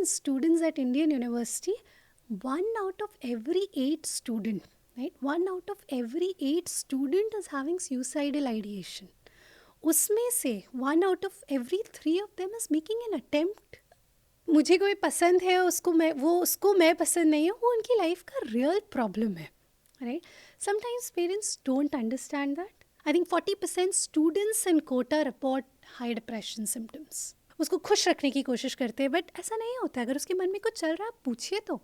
Indian students at Indian University, 1 out of every 8 student, right? 1 out of every 8 student is having suicidal ideation. उसमें से 1 out of every 3 of them is making an attempt. मुझे कोई पसंद है उसको मैं पसंद नहीं हूँ, वो उनकी लाइफ का रियल प्रॉब्लम है, right? Sometimes parents don't understand that. I think 40% students in Kota report high depression symptoms. उसको खुश रखने की कोशिश करते हैं, बट ऐसा नहीं होता. अगर उसके मन में कुछ चल रहा है, आप पूछिए तो.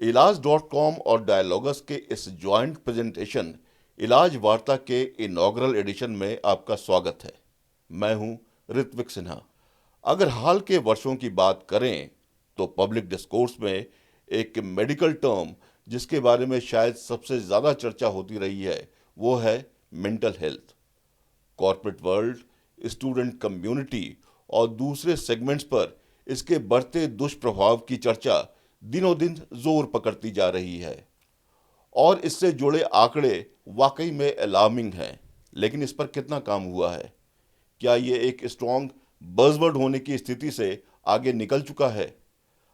इलाज.com और डायलॉगस के इस जॉइंट प्रेजेंटेशन इलाज वार्ता के इनॉग्रल एडिशन में आपका स्वागत है. मैं हूं ऋत्विक सिन्हा. अगर हाल के वर्षों की बात करें तो पब्लिक डिस्कोर्स में एक मेडिकल टर्म जिसके बारे में शायद सबसे ज़्यादा चर्चा होती रही है वो है mental health. Corporate world, student community और दूसरे सेगमेंट्स पर इसके बढ़ते दुष्प्रभाव की चर्चा दिनों दिन जोर पकड़ती जा रही है और इससे जुड़े आंकड़े वाकई में अलार्मिंग हैं. लेकिन इस पर कितना काम हुआ है? क्या ये एक स्ट्रॉन्ग बज़वर्ड होने की स्थिति से आगे निकल चुका है?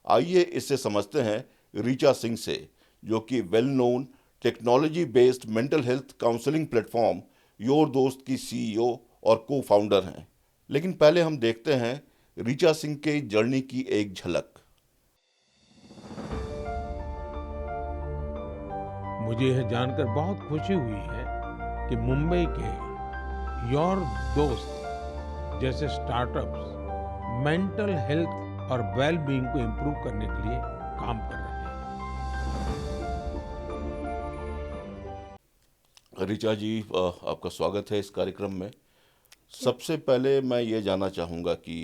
आइए इससे समझते हैं ऋचा सिंह से, जो कि well known technology based mental health counselling platform your दोस्त की सीईओ और को फाउंडर हैं. लेकिन पहले हम देखते हैं ऋचा सिंह के जर्नी की एक झलक. मुझे यह जानकर बहुत खुशी हुई है कि मुंबई के योर दोस्त जैसे स्टार्टअप्स मेंटल हेल्थ और वेल बीइंग को इम्प्रूव करने के लिए काम कर रहे हैं. ऋचा जी, आपका स्वागत है इस कार्यक्रम में. सबसे पहले मैं ये जानना चाहूँगा कि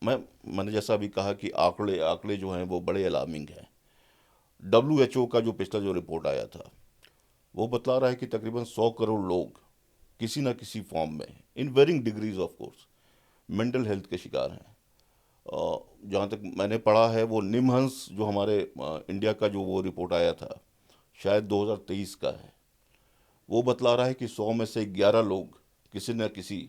मैंने जैसा अभी कहा कि आंकड़े जो हैं वो बड़े अलार्मिंग हैं. WHO का जो पिछला जो रिपोर्ट आया था वो बतला रहा है कि तकरीबन 100 करोड़ लोग किसी ना किसी फॉर्म में, in varying degrees of course, mental health के शिकार हैं. जहाँ तक मैंने पढ़ा है वो निमहंस जो हमारे इंडिया का जो वो रिपोर्ट आया था शायद 2023 का है, वो बतला रहा है कि 100 में से 11 लोग किसी न किसी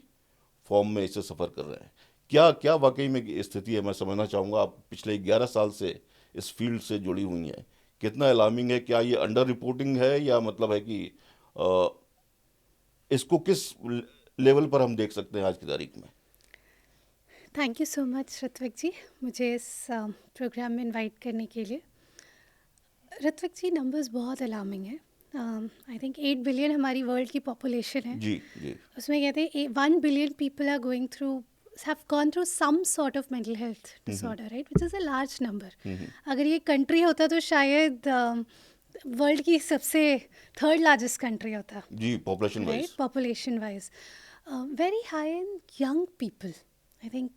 फॉर्म में इससे सफ़र कर रहे हैं. क्या क्या वाकई में स्थिति है? मैं समझना चाहूँगा. आप पिछले 11 साल से इस फील्ड से जुड़ी हुई हैं. कितना अलार्मिंग है? क्या ये अंडर रिपोर्टिंग है या मतलब है कि इसको किस लेवल पर हम देख सकते हैं आज की तारीख में? Thank you so much Ritwik ji, मुझे इस प्रोग्राम में इनवाइट करने के लिए. ऋत्विक जी, नंबर्स बहुत अलार्मिंग है. आई थिंक 8 बिलियन हमारी वर्ल्ड की पॉपुलेशन है. जी जी. उसमें कहते हैं 1 billion people are going through, have gone through some sort of mental health disorder, right? Which is a large number. अगर ये कंट्री होता तो शायद वर्ल्ड की सबसे 3rd लार्जेस्ट कंट्री होता. जी, population wise. Right, population wise. Very high in young people. I think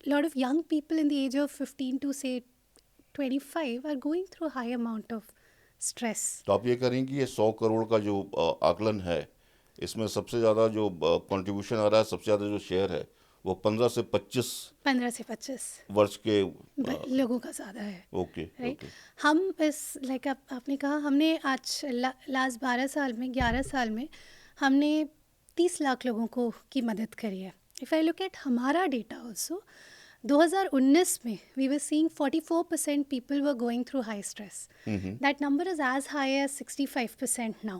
lot of young people in the age of 15 to say 25 are going through high amount of stress. तो आप ये करें कि ये 100 करोड़ का जो आकलन है, इसमें सबसे ज़्यादा जो कंट्रीब्यूशन आ रहा है, सबसे ज़्यादा जो शेयर है वो 15 से 25 वर्ष के लोगों का ज़्यादा है. ओके. राइट. हम इस लाइक आपने कहा, हमने आज लास्ट 12 साल में, 11 साल में हमने 30 लाख लोगों को की मदद करी है. इफ़ आई लुक एट हमारा डेटा ऑल्सो, 2019 में we were seeing 44% people were going through high stress. That number is as high as 65% now.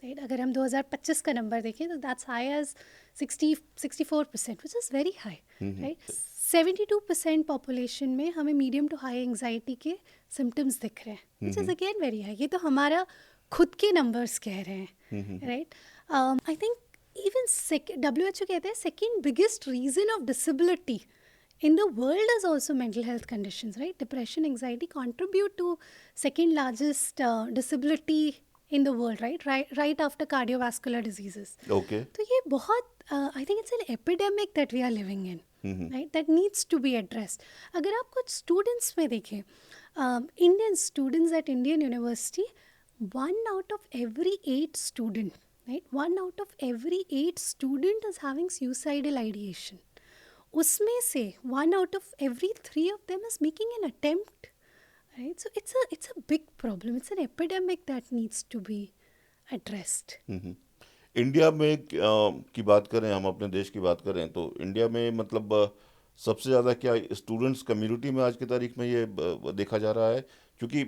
Right. अगर हम 2025 का नंबर देखें तो that's high as 64%, which is very high. Right. 72% population में हमें medium to high anxiety के symptoms दिख रहे हैं, which is again very high. ये तो हमारा खुद के नंबर्स कह रहे हैं. Right. I think even WHO कहते हैं second biggest reason of disability in the world is also mental health conditions, right? Depression, anxiety contribute to second largest disability in the world, right after cardiovascular diseases. Okay. तो ये बहुत I think it's an epidemic that we are living in, right? That needs to be addressed. अगर आप कुछ students में देखें, Indian students at Indian University, 1 out of every 8 student, right? 1 out of every 8 student is having suicidal ideation. उसमें से 1 out of every 3 of them is making an attempt, right? So it's a big problem. It's an epidemic that needs to be addressed. India में की बात करें, हम अपने देश की बात करें तो इंडिया में मतलब सबसे ज़्यादा क्या स्टूडेंट्स कम्युनिटी में आज की तारीख में ये देखा जा रहा है? क्योंकि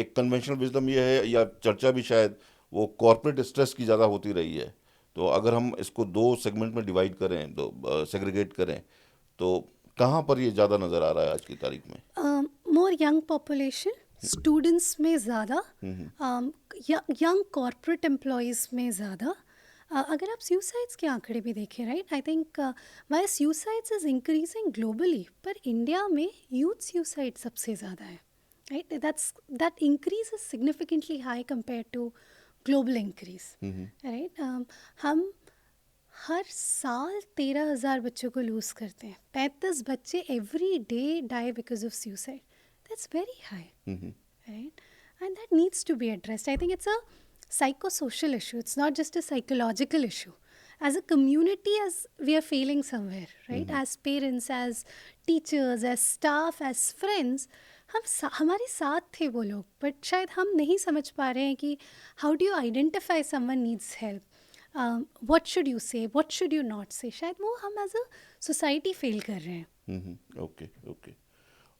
एक कन्वेंशनल विजडम ये है या चर्चा भी शायद वो कॉर्पोरेट स्ट्रेस की ज़्यादा होती रही है। तो अगर हम इसको दो सेगमेंट में डिवाइड करें, दो सेग्रीगेट करें, तो कहाँ पर ये ज़्यादा नज़र आ रहा है आज की तारीख में? मोर यंग पॉपुलेशन, स्टूडेंट्स में ज़्यादा, यंग कॉर्पोरेट एम्प्लॉयज़ में ज़्यादा। अगर आप सुसाइड्स के आंकड़े भी देखें, right, I think while suicides is increasing globally, पर इंडिया में यूथ सुसाइड सबसे ज़्यादा है, right? That increase is significantly high compare to global increase, right? हम हर साल 13,000 बच्चों को लूज़ करते हैं। 35 बच्चे every day die because of suicide. That's very high, right? And that needs to be addressed. I think it's a psychosocial issue. It's not just a psychological issue. As a community, as we are failing somewhere, right? As parents, as teachers, as staff, as friends, हमारे साथ थे वो लोग, but शायद हम नहीं समझ पा रहे हैं कि how do you identify someone needs help? What should you say? What should you not say? शायद वो हम as a society fail कर रहे हैं. Okay okay.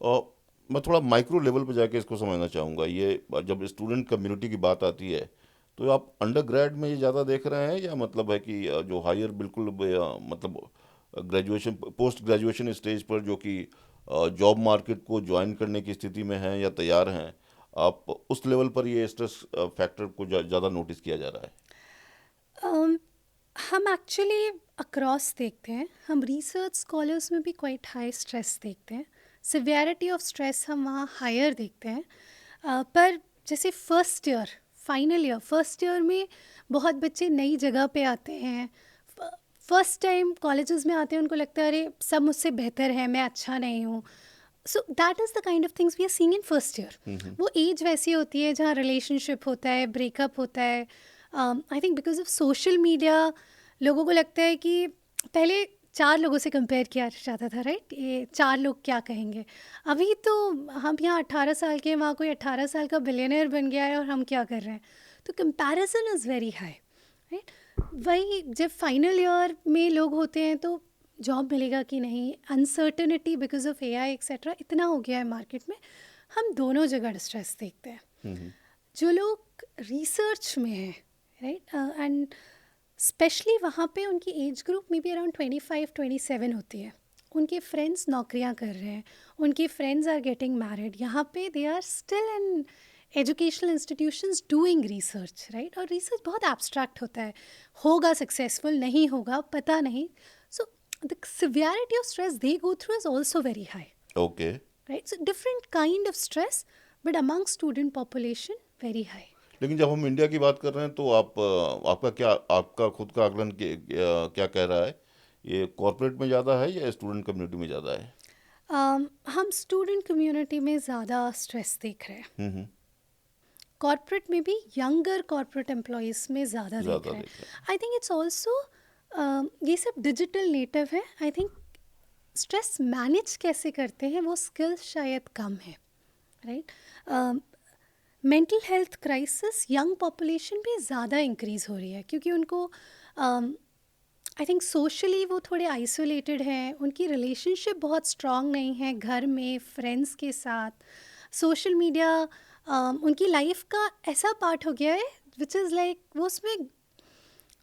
और मैं थोड़ा माइक्रो लेवल पे जाके इसको समझना चाहूँगा। ये जब स्टूडेंट कम्युनिटी की बात आती है तो आप अंडर ग्रेड में ये ज़्यादा देख रहे हैं, या मतलब है कि जो हायर बिल्कुल मतलब ग्रेजुएशन पोस्ट ग्रेजुएशन स्टेज पर जो कि जॉब मार्केट को ज्वाइन करने की स्थिति में हैं या तैयार हैं, आप उस लेवल पर ये स्ट्रेस फैक्टर को ज़्यादा नोटिस किया जा रहा है? हम एक्चुअली अक्रॉस देखते हैं, हम रिसर्च स्कॉलर्स में भी क्वाइट हाई स्ट्रेस देखते हैं, सिवियरिटी ऑफ स्ट्रेस हम वहाँ हायर देखते हैं। पर जैसे first year, final year, first year में बहुत बच्चे नई जगह पे आते हैं, फर्स्ट टाइम कॉलेजेस में आते हैं, उनको लगता है अरे सब मुझसे बेहतर है, मैं अच्छा नहीं हूँ। So that is the kind of things we are seeing in first year. वो एज वैसी होती है जहाँ रिलेशनशिप होता है, ब्रेकअप होता है। I think because of social media लोगों को लगता है कि पहले 4 लोगों से कंपेयर किया जाता था, राइट? ये 4 लोग क्या कहेंगे। अभी तो हम यहाँ 18 साल के, वहाँ कोई 18 साल का बिलियनर बन गया है और हम क्या कर रहे हैं। तो comparison is very high, right? वही जब फाइनल ईयर में लोग होते हैं तो जॉब मिलेगा कि नहीं, uncertainty because of AI etcetera इतना हो गया है मार्केट में। हम दोनों जगह स्ट्रेस देखते हैं। जो लोग रिसर्च में हैं, राइट, एंड स्पेशली वहाँ पे उनकी एज ग्रुप में भी अराउंड 25-27 होती है, उनके फ्रेंड्स नौकरियाँ कर रहे हैं, उनके फ्रेंड्स आर गेटिंग मैरिड, यहाँ पे they are still in educational institutions doing research, right? और रिसर्च बहुत एब्स्ट्रैक्ट होता है, होगा सक्सेसफुल, नहीं होगा पता नहीं। So the severity of stress they go through is also very high, okay, right? So different kind of stress, but among student population very high. लेकिन जब हम इंडिया की बात कर रहे हैं तो आपका खुद का आकलन क्या कह रहा है? ये कॉर्पोरेट में ज़्यादा है या स्टूडेंट कम्युनिटी में ज़्यादा है? हम स्टूडेंट कम्युनिटी में ज़्यादा स्ट्रेस देख रहे हैं। कॉर्पोरेट में भी यंगर कॉर्पोरेट एम्प्लॉयज़ में ज़्यादा देख रहे हैं। आई थिंक इट्स ऑल्सो ये सब डिजिटल नेटिव है। आई थिंक स्ट्रेस मैनेज कैसे करते हैं वो स्किल्स शायद कम है, right? Mental health crisis young population पे ज़्यादा इंक्रीज़ हो रही है क्योंकि उनको आई थिंक सोशली वो थोड़े आइसोलेटेड हैं, उनकी रिलेशनशिप बहुत स्ट्रॉन्ग नहीं है घर में, फ्रेंड्स के साथ। सोशल मीडिया उनकी लाइफ का ऐसा पार्ट हो गया है विच इज़ लाइक वो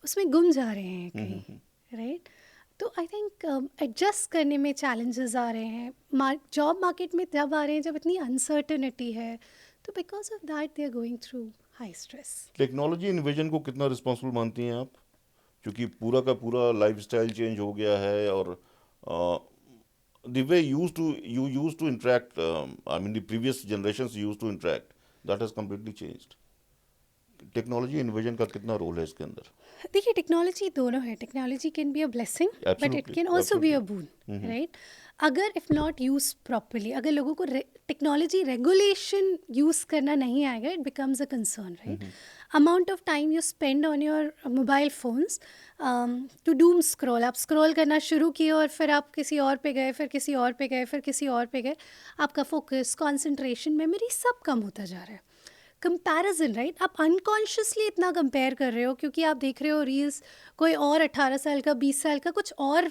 उसमें गुम जा रहे हैं कहीं, राइट? तो आई थिंक एडजस्ट करने में चैलेंजेस आ रहे हैं। जॉब मार्केट में जब आ रहे हैं जब इतनी अनसर्टनिटी है, तो because of that they are going through high stress. Technology invasion को कितना रिस्पॉन्सिबल मानती हैं आप? क्योंकि पूरा का पूरा लाइफस्टाइल चेंज हो गया है और the way you used to interact, I mean the previous generations used to interact, that has completely changed. Technology invasion का कितना रोल है इसके अंदर? देखिए, टेक्नोलॉजी दोनों है। Technology can be a blessing but it can also be a boon, right? अगर if not use properly, अगर लोगों को टेक्नोलॉजी रेगुलेशन यूज़ करना नहीं आएगा, it becomes a concern, right? Amount of time you spend on your mobile phones to doom scroll, आप scroll करना शुरू किए और फिर आप किसी और पे गए, फिर किसी और पे गए, फिर किसी और पे गए, आपका फोकस, कंसंट्रेशन, मेमोरी सब कम होता जा रहा है। Comparison, right? आप अनकॉन्शियसली इतना कंपेयर कर रहे हो क्योंकि आप देख रहे हो रील्स, कोई और 18 साल का, 20 साल का कुछ और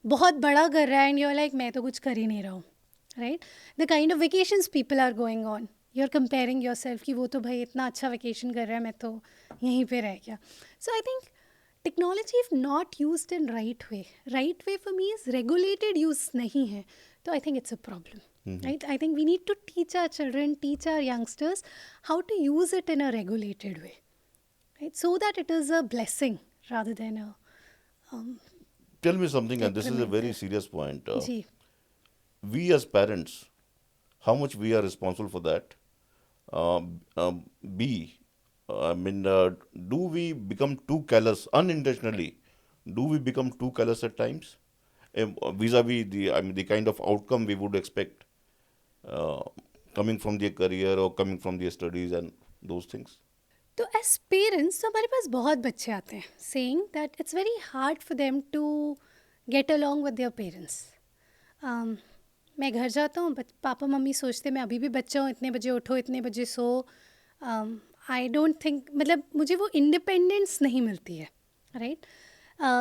बहुत बड़ा कर रहा है, एंड यूर लाइक मैं तो कुछ कर ही नहीं रहा हूँ, right? The kind of vacations people are going on, you are comparing yourself कि वो तो भाई इतना अच्छा वेकेशन कर रहा है, मैं तो यहीं पे रह गया। So I think technology if not used in right way for me is regulated use नहीं है, तो I think it's a problem, right? I think we need to teach our children, teach our youngsters how to use it in a regulated way, right? So that it is a blessing rather than a Tell me something, and this is a very detrimental. serious point. जी, We as parents, how much we are responsible for that? B, do we become too callous unintentionally? Do we become too callous at times? Vis-a-vis the kind of outcome we would expect uh, coming from their career or coming from their studies and those things? तो as parents हमारे पास बहुत बच्चे आते हैं saying that it's very hard for them to get along with their parents. मैं घर जाता हूँ, पापा मम्मी सोचते मैं अभी भी बच्चा हूँ, इतने बजे उठो, इतने बजे सो। आई डोंट थिंक, मतलब मुझे वो इंडिपेंडेंस नहीं मिलती है, राइट?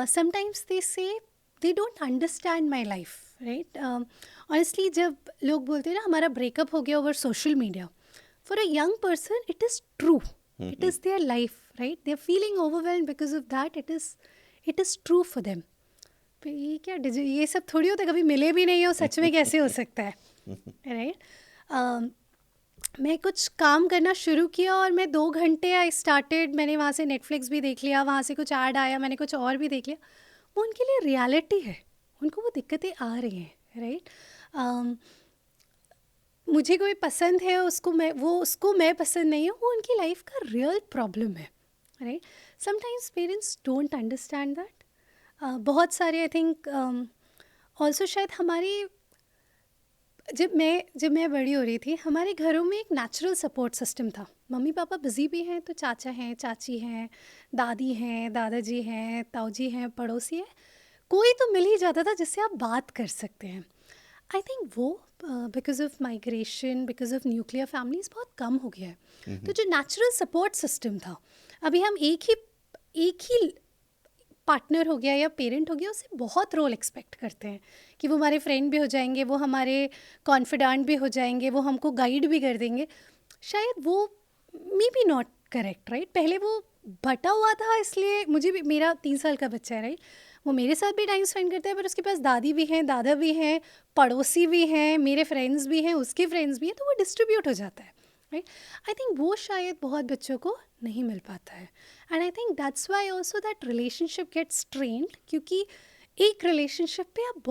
समटाइम्स दे से they don't understand my life, right? Honestly जब लोग बोलते हैं ना हमारा ब्रेकअप हो गया over social media, for a young person it is true, it is their life, right? They are feeling overwhelmed because of that. It is true for them. तो ये क्या ये सब थोड़ी होता है, कभी मिले भी नहीं हो, सच में कैसे हो सकता है, राइट? मैं कुछ काम करना शुरू किया और मैं 2 घंटे आई स्टार्टेड, मैंने वहाँ से नेटफ्लिक्स भी देख लिया, वहाँ से कुछ ऐड आया, मैंने कुछ और भी देख लिया, वो उनके लिए रियलिटी है, उनको वो दिक्कतें आ रही हैं, राइट? मुझे कोई पसंद है, उसको मैं पसंद नहीं हूँ, वो उनकी लाइफ का रियल प्रॉब्लम है, right? Sometimes parents don't understand that. बहुत सारे आई थिंक ऑल्सो शायद हमारी जब मैं बड़ी हो रही थी, हमारे घरों में एक नेचुरल सपोर्ट सिस्टम था। मम्मी पापा बिजी भी हैं तो चाचा हैं, चाची हैं, दादी हैं, दादाजी हैं, ताऊजी हैं, पड़ोसी हैं, कोई तो मिल ही जाता था जिससे आप बात कर सकते हैं। आई थिंक वो because of migration, because of nuclear families बहुत कम हो गया है। तो जो नेचुरल सपोर्ट सिस्टम था, अभी हम एक ही पार्टनर हो गया या पेरेंट हो गया, उससे बहुत रोल एक्सपेक्ट करते हैं कि वो हमारे फ्रेंड भी हो जाएंगे, वो हमारे कॉन्फिडेंट भी हो जाएंगे, वो हमको गाइड भी कर देंगे। शायद वो may be not correct, right? पहले वो बटा हुआ था, इसलिए मुझे भी, मेरा 3 साल का बच्चा है, राइट? वो मेरे साथ भी टाइम स्पेंड करता है, पर उसके पास दादी भी हैं, दादा भी हैं, पड़ोसी भी हैं, मेरे फ्रेंड्स भी हैं, उसके फ्रेंड्स भी हैं, तो वो डिस्ट्रीब्यूट हो जाता है, राइट? आई थिंक वो शायद बहुत बच्चों को नहीं मिल पाता है, and I think that's why also that relationship gets strained, क्योंकि एक रिलेशनशिप पे आप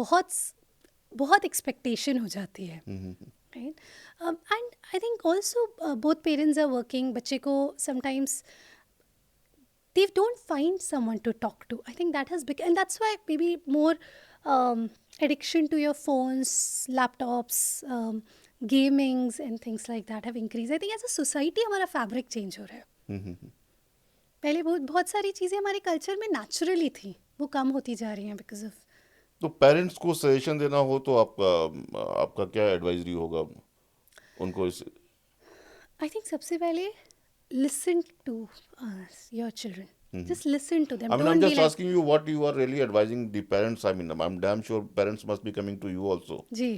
बहुत एक्सपेक्टेशन हो जाती है, right? And I think also both parents are working, बच्चे को sometimes they don't find someone to talk to. I think that has become, and that's why maybe more addiction to your phones, laptops, gamings and things like that have increased. I think as a society हमारा fabric change हो रहा है। पहले बहुत सारी चीज़ें हमारे culture में नेचुरली थी, वो कम होती जा रही हैं बिकॉज ऑफ। तो पेरेंट्स को सजेशन देना हो तो आपका क्या एडवाइजरी होगा उनको इस? आई थिंक सबसे पहले listen to your children. Just listen to them. I mean, Don't I'm be just like, asking you what you are really advising the parents. I mean, I'm damn sure parents must be coming to you also. जी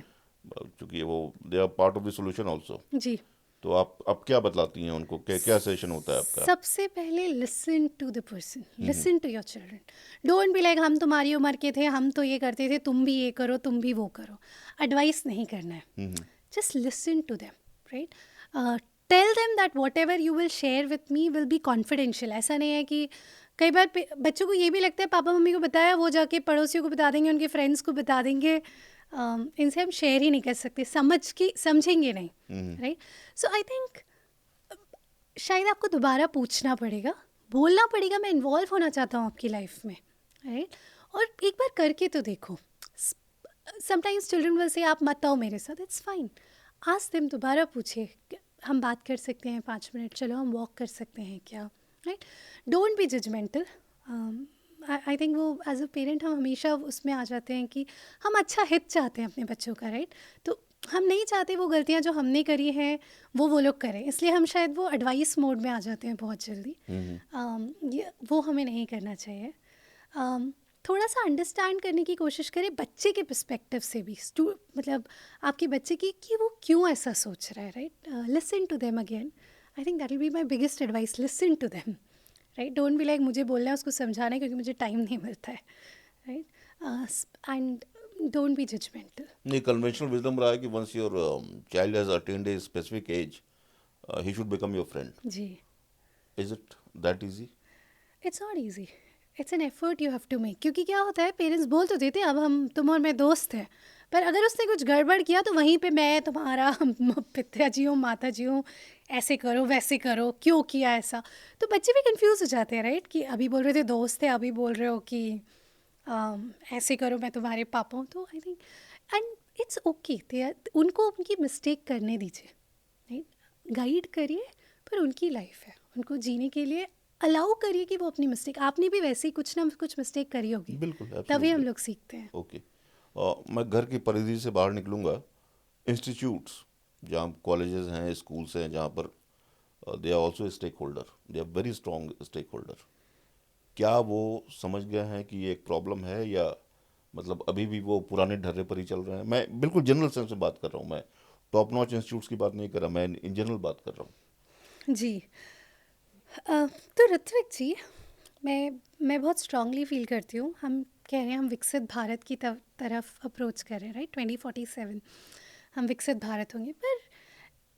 क्योंकि वो they are part of the solution also. जी तो आप क्या बतलाती हैं उनको, क्या suggestion होता है आपका? सबसे पहले listen to the person, listen to your children. Don't be like हम तुम्हारी उम्र के थे, हम तो ये करते थे, तुम भी ये करो, तुम भी वो करो। एडवाइस नहीं करना है, just listen to them, right? Tell them that whatever you will share with me will be confidential. ऐसा नहीं है कि कई बार बच्चों को ये भी लगता है पापा मम्मी को बताया, वो जाके पड़ोसियों को बता देंगे, उनके फ्रेंड्स को बता देंगे, इनसे हम शेयर ही नहीं कर सकते, समझेंगे नहीं, राइट? सो आई थिंक शायद आपको दोबारा पूछना पड़ेगा, बोलना पड़ेगा, मैं इन्वॉल्व होना चाहता हूँ आपकी लाइफ में, राइट? और एक बार करके तो देखो। समटाइम्स चिल्ड्रन विल से आप मत आओ मेरे साथ, इट्स फाइन, आस्क देम, दोबारा पूछे, हम बात कर सकते हैं 5 मिनट, चलो हम वॉक कर सकते हैं क्या, right? Don't be judgmental. I think वो एज अ पेरेंट हम हमेशा उसमें आ जाते हैं कि हम अच्छा हित चाहते हैं अपने बच्चों का, राइट? तो हम नहीं चाहते वो गलतियां जो हमने करी हैं वो लोग करें, इसलिए हम शायद वो एडवाइस मोड में आ जाते हैं बहुत जल्दी। वो हमें नहीं करना चाहिए। थोड़ा सा अंडरस्टैंड करने की कोशिश करें बच्चे के पर्सपेक्टिव से भी, मतलब आपके बच्चे की कि वो क्यों ऐसा सोच रहा है, right? Listen to them again, I think that will be my biggest advice, listen to them, right? Don't be like मुझे बोलना है उसको समझाना है क्योंकि मुझे टाइम नहीं मिलता है, right? And don't be judgmental. नहीं, कन्वेंशनल विजडम रहा है कि once your child has attend a specific age he should become your friend. जी, is it that easy? It's not easy, it's an effort you have to make. क्योंकि क्या होता है, parents बोल तो देते हैं अब हम तुम और मैं दोस्त हैं, पर अगर उसने कुछ गड़बड़ किया तो वहीं पे मैं तुम्हारा पिताजी हूँ, माता जी हूँ, ऐसे करो वैसे करो, क्यों किया ऐसा? तो बच्चे भी कंफ्यूज हो जाते हैं, राइट? कि अभी बोल रहे थे दोस्त थे, अभी बोल रहे हो कि ऐसे करो, मैं तुम्हारे पापा हूँ। तो I think and it's okay, उनको उनकी मिस्टेक करने दीजिए, राइट? गाइड करिए, पर उनकी लाइफ है, उनको जीने के लिए अलाउ करिए कि वो अपनी मिस्टेक, आपने भी वैसे ही कुछ ना कुछ मिस्टेक करी होगी, बिल्कुल, तभी हम absolutely. लोग सीखते हैं। ओके। मैं घर की परिधि से बाहर निकलूंगा। इंस्टीट्यूट्स, जहाँ कॉलेजेस हैं, स्कूल्स हैं, जहाँ पर they are also stakeholder, they are very strong stakeholder. क्या वो समझ गए हैं कि ये एक प्रॉब्लम है, या मतलब अभी भी वो पुराने ढर्रे पर ही चल रहे हैं? मैं बिल्कुल जनरल सेंस में बात कर रहा हूँ, मैं टॉप नॉच इंस्टीट्यूट्स की बात नहीं कर रहा, मैं इन जनरल बात कर रहा हूँ। जी, तो ऋत्विक जी, मैं बहुत स्ट्रांगली फील करती हूँ, हम कह रहे हैं हम विकसित भारत की तरफ अप्रोच कर रहे हैं, राइट? 2047 हम विकसित भारत होंगे, पर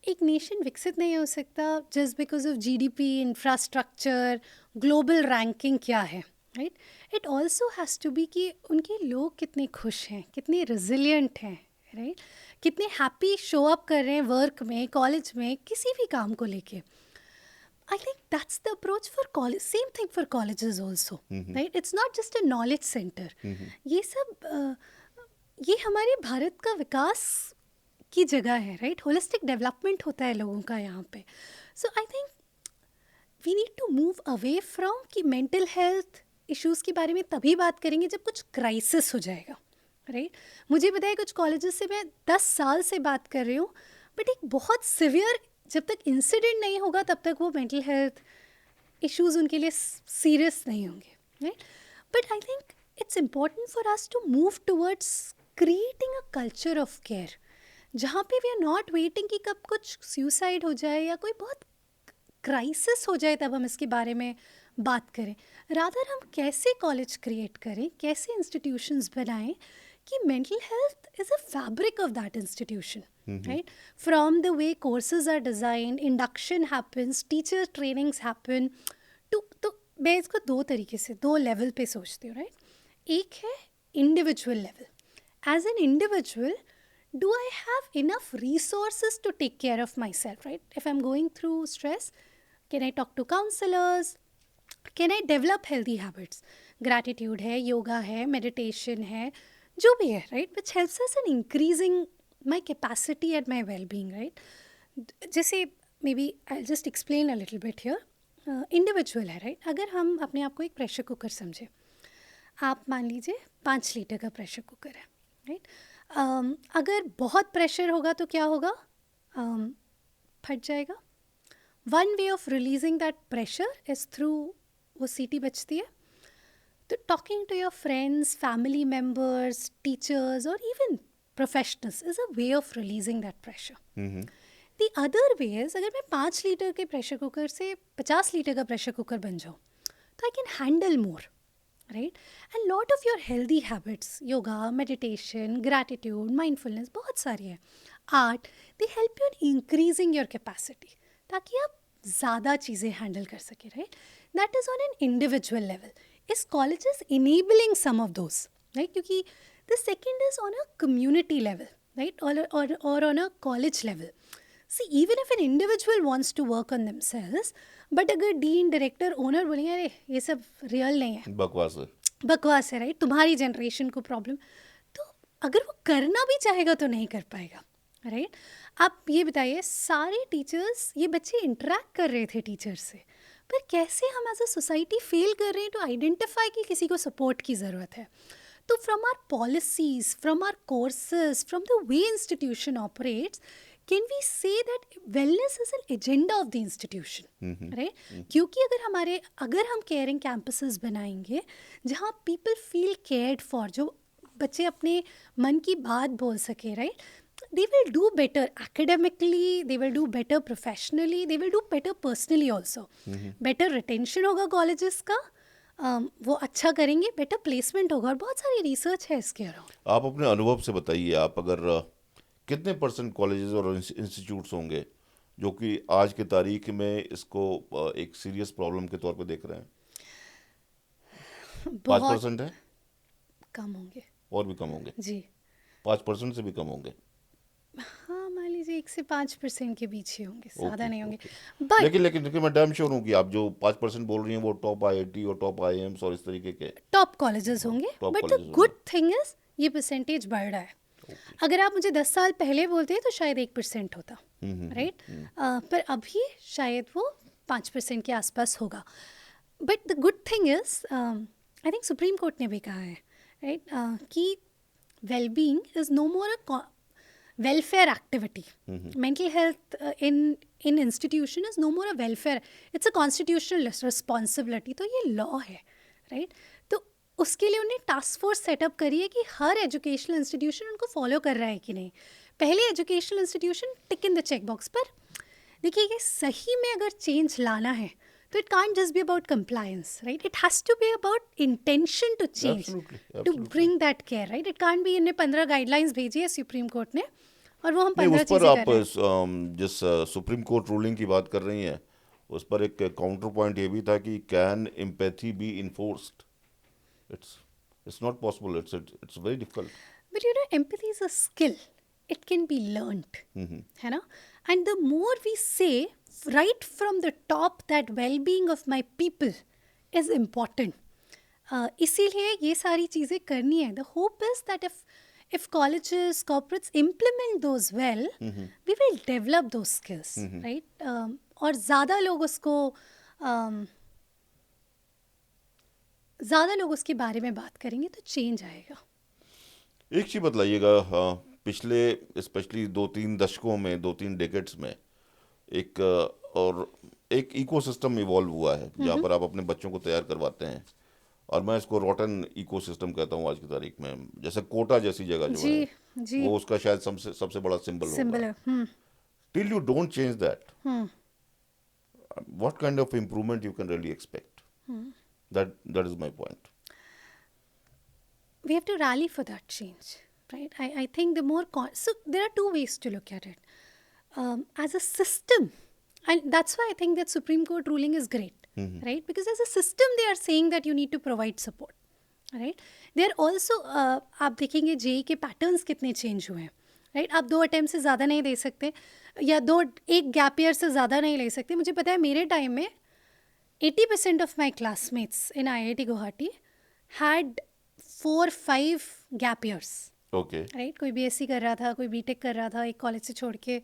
एक नेशन विकसित नहीं हो सकता just because of GDP, infrastructure, global ranking क्या है, right? It also has to be कि उनके लोग कितने खुश हैं, कितने रेजिलियंट हैं, राइट? कितने हैप्पी शो अप कर रहे हैं वर्क में, कॉलेज में, किसी भी काम को लेके। I think that's the approach for college. Same thing for colleges also, right? It's not just a knowledge center. ये सब ये हमारे भारत का विकास की जगह है, राइट? होलिस्टिक डेवलपमेंट होता है लोगों का यहाँ पे। So I think we need to move away from कि मेंटल हेल्थ इश्यूज़ के बारे में तभी बात करेंगे जब कुछ क्राइसिस हो जाएगा, राइट? मुझे पता है कुछ कॉलेजेस से मैं 10 साल से बात कर रही हूँ, बट एक बहुत सिवियर, जब तक इंसिडेंट नहीं होगा तब तक वो मेंटल हेल्थ इश्यूज़ उनके लिए सीरियस नहीं होंगे, right? But I think it's important for us to move towards creating a culture of care, जहाँ पे वी आर नॉट वेटिंग कि कब कुछ सुसाइड हो जाए या कोई बहुत क्राइसिस हो जाए तब हम इसके बारे में बात करें। रादर हम कैसे कॉलेज क्रिएट करें, कैसे इंस्टीट्यूशंस बनाएं कि mental health is a fabric of that institution, right? From the way courses are designed, induction happens, teacher trainings happen. तो मैं इसको दो तरीके से, दो लेवल पे सोचती हूँ, राइट? एक है individual level. As an individual, do I have enough resources to take care of myself, right? If I am going through stress, can I talk to counsellors? Can I develop healthy habits? Gratitude है, योगा है, meditation है, जो भी है, right? Which helps us in increasing my capacity and my well-being, right? जैसे maybe I'll just explain a little bit here. Individual है, right? अगर हम अपने आप को एक प्रेशर कुकर समझे, आप मान लीजिए 5 लीटर का प्रेशर कुकर है, राइट? अगर बहुत प्रेशर होगा तो क्या होगा? फट जाएगा। One way of releasing that pressure is through, वो सीटी बचती है, तो talking to your friends, family members, teachers और even professionals is a way of releasing that pressure. The other way is, अगर मैं 5 लीटर के प्रेशर कुकर से 50 लीटर का प्रेशर कुकर बन जाऊँ, तो I can handle more, right? And lot of your healthy habits, yoga, meditation, gratitude, mindfulness, बहुत सारी है, art, they help you in increasing your capacity, ताकि आप ज़्यादा चीज़ें हैंडल कर सकें, right? That is on an individual level. Is colleges enabling some of those, right? क्योंकि the second is on a community level, right? Or on a college level. See, even if an individual wants to work on themselves, but अगर dean, director, owner बोलेंगे अरे ये सब real नहीं है, बकवास है, बकवास है, राइट? तुम्हारी जनरेशन को प्रॉब्लम, तो अगर वो करना भी चाहेगा तो नहीं कर पाएगा, राइट? आप ये बताइए, सारे टीचर्स, ये बच्चे इंटरेक्ट कर रहे थे टीचर से, पर कैसे हम एज अ सोसाइटी फेल कर रहे हैं टू आइडेंटिफाई कि किसी को सपोर्ट की ज़रूरत है? तो from our policies, from our courses, from the way institution operates, can we say that wellness is an agenda of the institution, right? क्योंकि अगर हम केयरिंग कैंपसेस बनाएंगे जहाँ पीपल फील केयर्ड फॉर, जो बच्चे अपने मन की बात बोल सके, right? They will do better academically, they will do better professionally, they will do better personally also. Better retention होगा कॉलेजेस का, वो अच्छा करेंगे, बेटर प्लेसमेंट होगा, और बहुत सारी रिसर्च है इसके अराउंड। आप अपने अनुभव से बताइए, आप अगर कितने परसेंट कॉलेजेस और इंस्टीट्यूट्स होंगे जो कि आज की तारीख में इसको एक सीरियस प्रॉब्लम के तौर पे देख रहे हैं? 5% है? कम होंगे। और भी कम होंगे? जी 5% से भी कम होंगे? हाँ, मान लीजिए 1 से 5% के बीच ही होंगे, ज़्यादा ओके, नहीं होंगे। ओके। बट लेकिन मैं डैम श्योर हूँ कि आप जो 5% बोल रही हैं वो टॉप IIT और टॉप IIMs और इस तरीके के टॉप कॉलेजेस होंगे। Top but the colleges good होंगे। थिंग इज ये परसेंटेज बढ़ रहा है। अगर आप मुझे 10 साल पहले बोलते तो शायद 1% होता, राइट? पर अभी शायद वो 5% के आसपास होगा। But the good thing is, I think supreme court ने भी कहा है, राइट, कि wellbeing is no more a welfare activity. Mental health in institution is no more a welfare, it's a constitutional responsibility. तो ये लॉ है, right? तो उसके लिए उन्हें टास्क फोर्स सेटअप करी है कि हर एजुकेशनल इंस्टीट्यूशन उनको फॉलो कर रहा है कि नहीं। पहले educational institution tick in the check box, पर देखिए ये सही में अगर चेंज लाना है तो it can't just be about compliance, right? It has to be about intention to change, Absolutely, to absolutely. Bring that care, right? It can't be इन्हें 15 गाइडलाइंस भेजी है सुप्रीम कोर्ट ने और वो हम नहीं, 15 उस पर चीज़ें आप कर रहे हैं। जिस सुप्रीम कोर्ट रूलिंग की बात कर रही हैं उस पर एक काउंटर पॉइंट ये भी था कि can empathy B enforced? It's it's not possible, it's very difficult. But you know, empathy is a skill. It can be learned, है ना? And the more we say right from the top that well-being of my people is important, इसीलिए ये सारी चीज़ें करनी है. The hope is that if colleges, corporates implement those well, we will develop those skills, right? और ज़्यादा लोग उसके बारे में बात करेंगे तो चेंज आएगा. एक चीज़ बतलाइएगा, पिछले स्पेशली 2-3 दशकों में, 2-3 डेकेड्स में एक इकोसिस्टम इवॉल्व हुआ है जहाँ पर आप अपने बच्चों को तैयार करवाते हैं, और मैं इसको रॉटन इकोसिस्टम कहता हूँ आज की तारीख में। जैसे कोटा जैसी जगह जो जी, है जी. वो उसका शायद सबसे बड़ा सिंबल सिंबल होगा। है. Till you don't change that, what kind of improvement you can really expect? That is my point. We have to rally for that change, right? I think the more so there are two ways to look at it, as a system, and that's why I think that Supreme Court ruling is great, right? Because as a system they are saying that you need to provide support, right? They are also आप देखेंगे JEE के patterns कितने change हुए हैं, right? आप 2 attempt से ज़्यादा नहीं दे सकते, या एक गैप ईयर से ज़्यादा नहीं ले सकते. मुझे पता है मेरे टाइम में 80% of my classmates in IIT Guwahati had 4-5 gap years, okay, right? कोई बीएससी कर रहा था, कोई बीटेक कर रहा था, एक कॉलेज से छोड़ के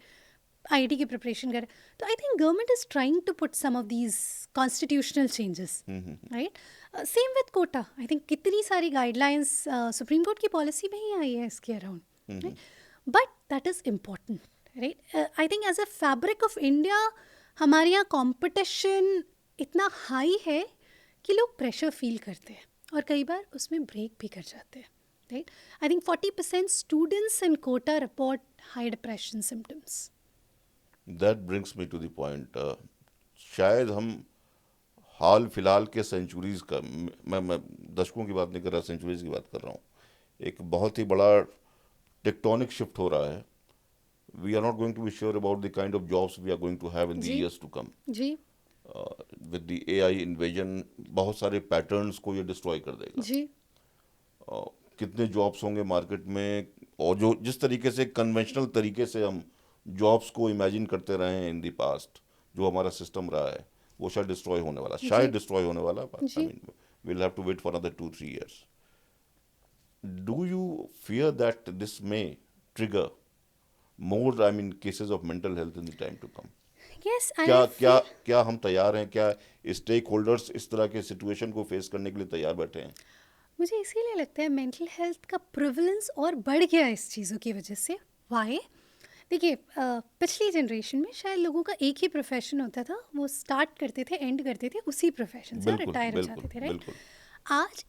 आईआईटी की प्रिपरेशन कर. तो I think government is trying to put some of these constitutional changes, right? Same with Kota. I think कितनी सारी गाइडलाइंस सुप्रीम कोर्ट की पॉलिसी में ही आई है इसके around, but that is important, right? I think as a fabric of India हमारे यहाँ कॉम्पिटिशन इतना हाई है कि लोग प्रेशर फील करते हैं और कई बार उसमें ब्रेक भी कर जाते हैं, right? I think 40% students in Kota report high depression symptoms. That brings me to the point, शायद हम हाल फिलहाल के सेंचुरीज का, मैं दशकों की बात नहीं कर रहा, सेंचुरीज की बात कर रहा हूँ, एक बहुत ही बड़ा टेक्टोनिक शिफ्ट हो रहा है. We are not going to be sure about the kind of jobs we are going to have in the जी. Years to come. जी, विद द AI इन्वेजन बहुत सारे पैटर्न्स को ये डिस्ट्रॉय कर देगा. जी, कितने जॉब्स होंगे मार्केट में, और जो जिस तरीके से कन्वेंशनल तरीके से हम जॉब्स को इमेजिन करते रहे हैं इन द पास्ट, जो हमारा सिस्टम रहा है, वो शायद डिस्ट्रॉय होने वाला, शायद डिस्ट्रॉय होने वाला. I mean will have to wait for another 2-3 years. do you fear that this may trigger more, I mean, cases of mental health in the time to come? Yes, and क्या I क्या feel क्या हम तैयार हैं? क्या stake holders इस तरह के सिचुएशन को फेस करने के लिए तैयार बैठे हैं? मुझे इसीलिए लगता है मेंटल हेल्थ का प्रिवलेंस और बढ़ गया है इस चीज़ों की वजह से। वाई? देखिए, पिछली जनरेशन में शायद लोगों का एक ही प्रोफेशन होता था, वो स्टार्ट करते थे, एंड करते थे उसी प्रोफेशन से और बिल्कुल, रिटायर हो बिल्कुल, जाते थे, राइट? बिल्कुल। आज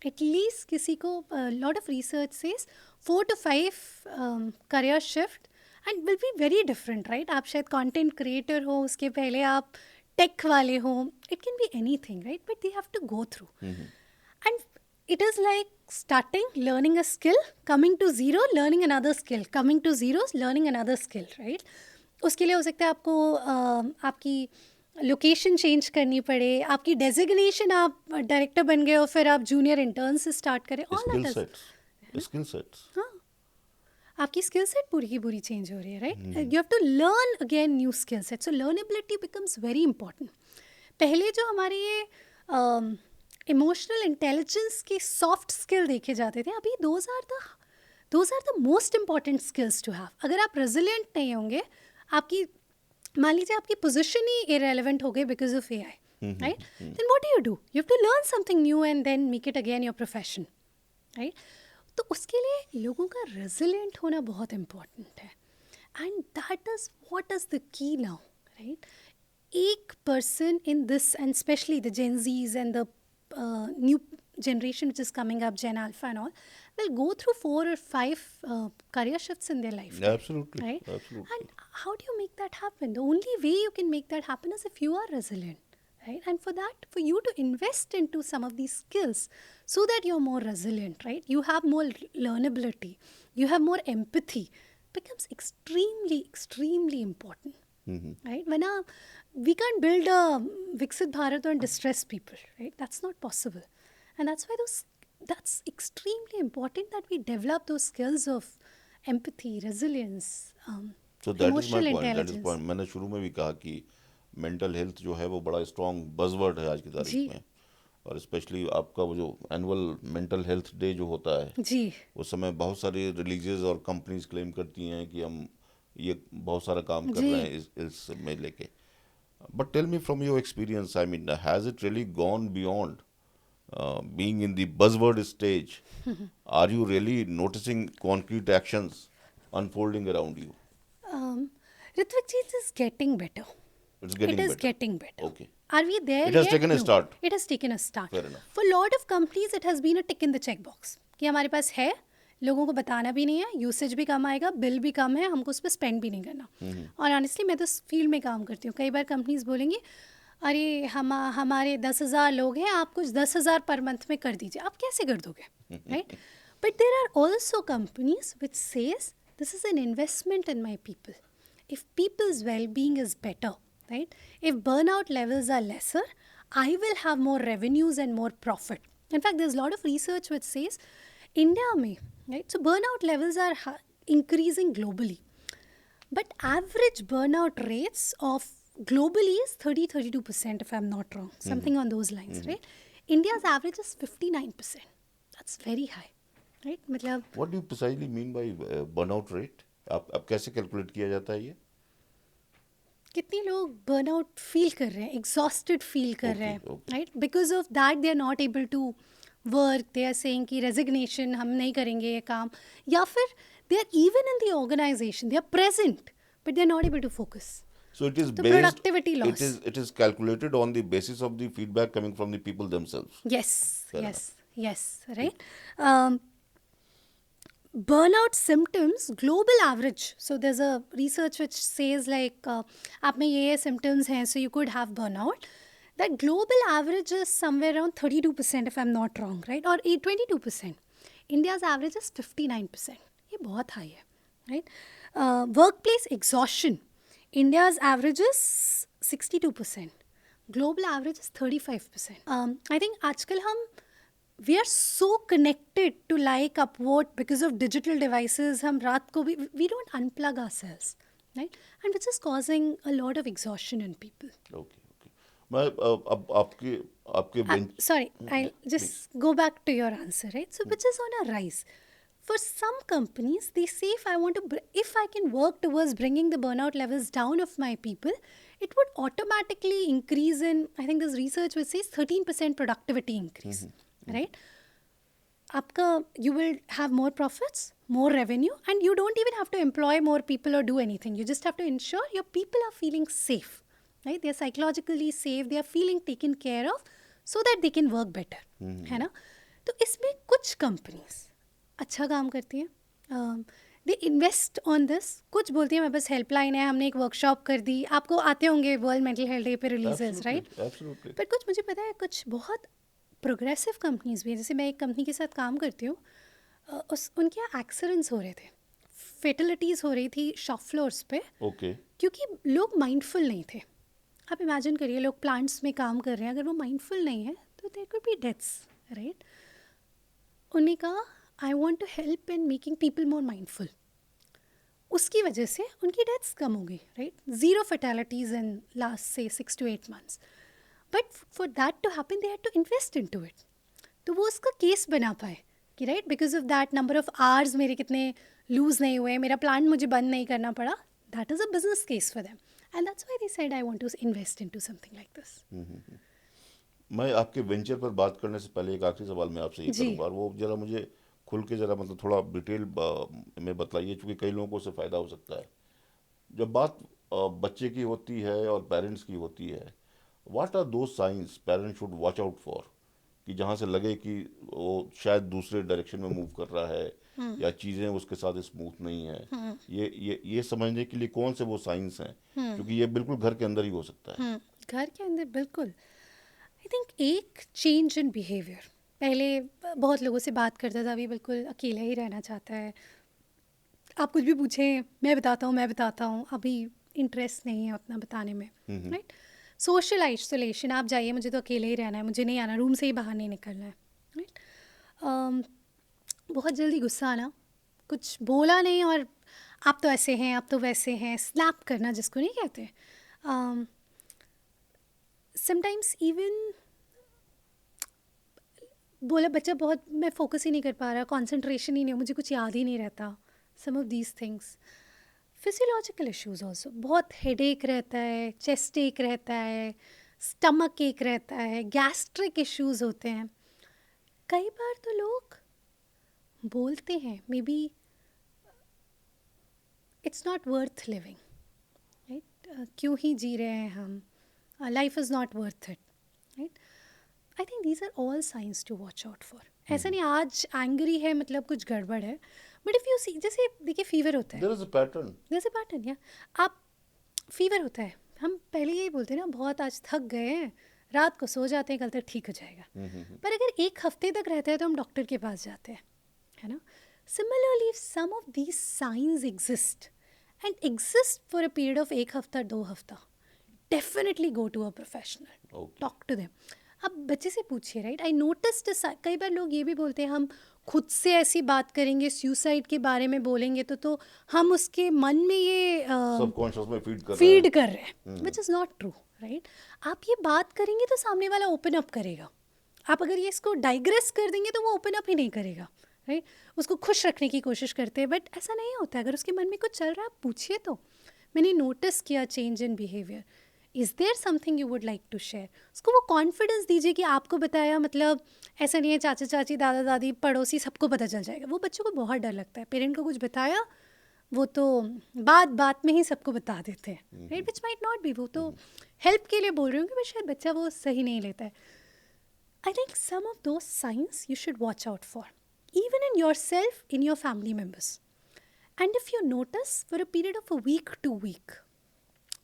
एटलीस्ट किसी को, lot of research says 4 to 5 career shift and will be very different, right? आप शायद कंटेंट क्रिएटर हो, उसके पहले आप टेक वाले हो, it can be anything, right? But they have to go through, and it is like starting learning a skill, coming to zero, learning another skill, coming to zero, learning another skill, right? उसके लिए हो सकता है आपको आपकी location change करनी पड़े, आपकी डेजिग्नेशन, आप डायरेक्टर बन गए हो, फिर आप जूनियर इंटर्न से स्टार्ट करें, all skill that is, sets, skill sets. हाँ, आपकी स्किल सेट पूरी की पूरी चेंज हो रही है, right? You have to learn again new skill set, so learnability becomes very important. पहले जो हमारे ये इमोशनल इंटेलिजेंस के सॉफ्ट स्किल देखे जाते थे, अभी those are the most important skills to have. अगर आप रेजिलिएंट नहीं होंगे, आपकी, मान लीजिए आपकी पोजीशन ही इरेलेवेंट हो गई because of AI, right? Then what do? You have to learn something new and then make it again your profession, right? तो उसके लिए लोगों का रेजिलिएंट होना बहुत इम्पॉर्टेंट है, and that is what is the key now, right? एक person in this, and specially the Gen Zs and the new generation which is coming up, Gen Alpha and all, will go through 4 or 5 career shifts in their life, Absolutely, right? absolutely. And how do you make that happen? The only way you can make that happen is if you are resilient, right? And for that, for you to invest into some of these skills so that you're more resilient, right? You have more learnability, you have more empathy, becomes extremely important, right? We can't build a Viksit Bharat on distressed people, right? That's not possible. And that's why that's extremely important that we develop those skills of empathy, resilience, So that is my emotional point. That is intelligence. point. मैंने शुरू में भी कहा कि mental health जो है वो बड़ा स्ट्रॉन्ग बज़वर्ड है आज की जी। तारीख में, और स्पेशली आपका वो जो एनुअल मेंटल हेल्थ डे जो होता है, जी, उस समय बहुत सारी रिलीजियस और कंपनीज क्लेम करती हैं कि हम ये बहुत सारा काम कर जी। रहे हैं इस में लेके। But tell me from your experience, I mean, has it really gone beyond being in the buzzword stage? Are you really noticing concrete actions unfolding around you? Ritvik ji, it is getting better. It's getting It is better. getting better. Okay. Are we there It has yet? taken a No. start. It has taken a start. Fair enough. For a lot of companies, it has been a tick in the check box कि हमारे पास है, लोगों को बताना भी नहीं है, usage भी कम आएगा, बिल भी कम है, हमको उस पर स्पेंड भी नहीं करना। और ऑनेस्टली मैं तो इस फील्ड में काम करती हूँ, कई बार कंपनीज बोलेंगी अरे हमारे 10,000 लोग हैं, आप कुछ 10,000 पर मंथ में कर दीजिए। आप कैसे कर दोगे, right? But there are also companies which says this is an investment in my people. If people's well-being is better, right? If burnout levels are lesser, I will have more revenues and more profit. In fact, there's a lot of research which says India may, right? So burnout levels are increasing globally. But average burnout rates of globally is 30-32%, if I'm not wrong. Something on those lines, right? India's average is 59%. That's very high, right? मतलब What do you precisely mean by burnout rate? आप कैसे calculate किया जाता है ये? कितने लोग burnout feel कर रहे हैं, एग्जॉस्टेड फील कर रहे हैं, okay. Right? Because of that they are not able to work, they are saying कि रेजिग्नेशन, हम नहीं करेंगे ये काम, या फिर they are even in the organisation, they are present but they are not able to focus. So it is तो based, productivity loss. it is calculated on the basis of the feedback coming from the people themselves. Yes, right? Burnout symptoms, global average. So there's a research which says like आप में ये symptoms हैं, so you could have burnout. That global average is somewhere around 32%, if I'm not wrong, right? Or 22%. India's average is 59%. ये बहुत high है, right? Workplace exhaustion. India's average is 62%. Global average is 35%. I think आजकल हम we are so connected to like upward because of digital devices. हम रात को भी we don't unplug ourselves, right? And which is causing a lot of exhaustion in people. Okay. मैं अब आपके आपके bench Sorry, I'll please. just go back to your answer, right? So, which is on a rise. For some companies, they say if I can work towards bringing the burnout levels down of my people, it would automatically increase in, I think this research which says 13% productivity increase, right? आपका you will have more profits, more revenue, and you don't even have to employ more people or do anything. You just have to ensure your people are feeling safe, right? They are psychologically safe, they are feeling taken care of so that they can work better, है ना? तो इसमें कुछ companies अच्छा काम करती हैं, they invest on this, कुछ बोलती हैं मैं बस हेल्पलाइन है, हमने एक वर्कशॉप कर दी, आपको आते होंगे वर्ल्ड मेंटल हेल्थ डे पे रिलीजेस, राइट? एब्सोल्युटली। पर कुछ मुझे पता है कुछ बहुत प्रोग्रेसिव कंपनीज भी हैं, जैसे मैं एक कंपनी के साथ काम करती हूँ, उस उनके यहाँ एक्सीडेंट्स हो रहे थे, फेटलिटीज़ हो रही थी शॉप फ्लोर्स पे, ओके। क्योंकि लोग माइंडफुल नहीं थे. आप इमेजिन करिए लोग प्लांट्स में काम कर रहे हैं, अगर वो माइंडफुल नहीं है तो there could be deaths, right? उन्होंने कहा I want to help in making people more mindful. उसकी वजह से उनकी डेथ्स कम हो गई, राइट? 0 फैटेलिटीज़ इन लास्ट से 6 to 8 months. But for that to happen they had to invest into it. तो वो उसका केस बना पाए कि right because of that number of hours मेरे कितने लूज नहीं हुए, मेरा प्लांट मुझे बंद नहीं करना पड़ा. That is a business case for them and that's why they said I want to invest into something like this. मैं आपके वेंचर पर बात करने से पहले एक आखिरी सवाल मैं आपसे ये जी. करूंगा, और वो जरा मुझे खुल के जरा मतलब थोड़ा डिटेल में बताइए, क्योंकि कई लोगों को उससे फ़ायदा हो सकता है. जब बात बच्चे की होती है और पेरेंट्स की होती है, व्हाट आर दो science parents should watch out for, कि जहाँ से लगे कि वो शायद दूसरे डायरेक्शन में मूव कर रहा है या चीज़ें उसके साथ स्मूथ नहीं है, ये समझने के लिए कौन से वो साइंस हैं, क्योंकि ये बिल्कुल घर के अंदर ही हो सकता है. घर के अंदर बिल्कुल. आई थिंक एक चेंज इन बिहेवियर. पहले बहुत लोगों से बात करता था, अभी बिल्कुल अकेला ही रहना चाहता है. आप कुछ भी पूछें मैं बताता हूँ, अभी इंटरेस्ट नहीं है उतना बताने में, राइट? सोशल आइसोलेशन, आप जाइए मुझे तो अकेले ही रहना है, मुझे नहीं आना, रूम से ही बाहर नहीं निकलना है, राइट? बहुत जल्दी गुस्सा आना, कुछ बोला नहीं और आप तो ऐसे हैं, आप तो वैसे हैं, स्नैप करना जिसको नहीं कहते. समटाइम्स इवन बोला बच्चा बहुत मैं फोकस ही नहीं कर पा रहा, कंसंट्रेशन ही नहीं, मुझे कुछ याद ही नहीं रहता. Some of these things. Physiological issues also, बहुत हेडेक रहता है, चेस्ट एक रहता है, स्टमक एक रहता है, गैस्ट्रिक इश्यूज होते हैं. कई बार तो लोग बोलते हैं maybe it's not worth living, right? क्यों ही जी रहे हैं हम, life is not worth it, right? I think these are all signs to watch out for. ऐसा नहीं आज एंग्री है मतलब कुछ गड़बड़ है, बट इफ़ यू सी, जैसे देखिए फीवर होता है, देयर इज अ पैटर्न. जैसे पैटर्न, या आप फीवर होता है, हम पहले यही बोलते हैं ना बहुत आज थक गए हैं, रात को सो जाते हैं, कल तक ठीक हो जाएगा. पर अगर एक हफ्ते तक रहता है तो हम डॉक्टर के पास जाते हैं, है ना? Similarly some of these signs exist and exist for a period of 1 हफ्ता 2 हफ्ता, definitely go to a professional, Okay. Talk to them. अब बच्चे से पूछिए, राइट? आई नोटिस्ड कई बार लोग ये भी बोलते हैं हम खुद से ऐसी बात करेंगे, सुसाइड के बारे में बोलेंगे तो हम उसके मन में ये सबकॉन्शियस में फीड कर रहा फीड है. कर रहे हैं, which is not true, right? आप ये बात करेंगे तो सामने वाला ओपन अप करेगा. आप अगर ये इसको डाइग्रेस कर देंगे तो वो ओपन अप ही नहीं करेगा, राइट? उसको खुश रखने की कोशिश करते हैं, बट ऐसा नहीं होता. अगर उसके मन में कुछ चल रहा है आप पूछिए. तो मैंने नोटिस किया change in behaviour. Is there something you would like to share? उसको वो कॉन्फिडेंस दीजिए कि आपको बताया मतलब ऐसा नहीं है चाचा चाची दादा दादी पड़ोसी सबको पता चल जाएगा. वो बच्चों को बहुत डर लगता है, पेरेंट को कुछ बताया वो तो बात में ही सबको बता देते हैं, right? Which might not be. वो तो हेल्प के लिए बोल रही हूँ कि शायद बच्चा वो सही नहीं लेता है. I think some of those signs you should watch out for, even in yourself, in your family members. And if you notice for a period of a week to week,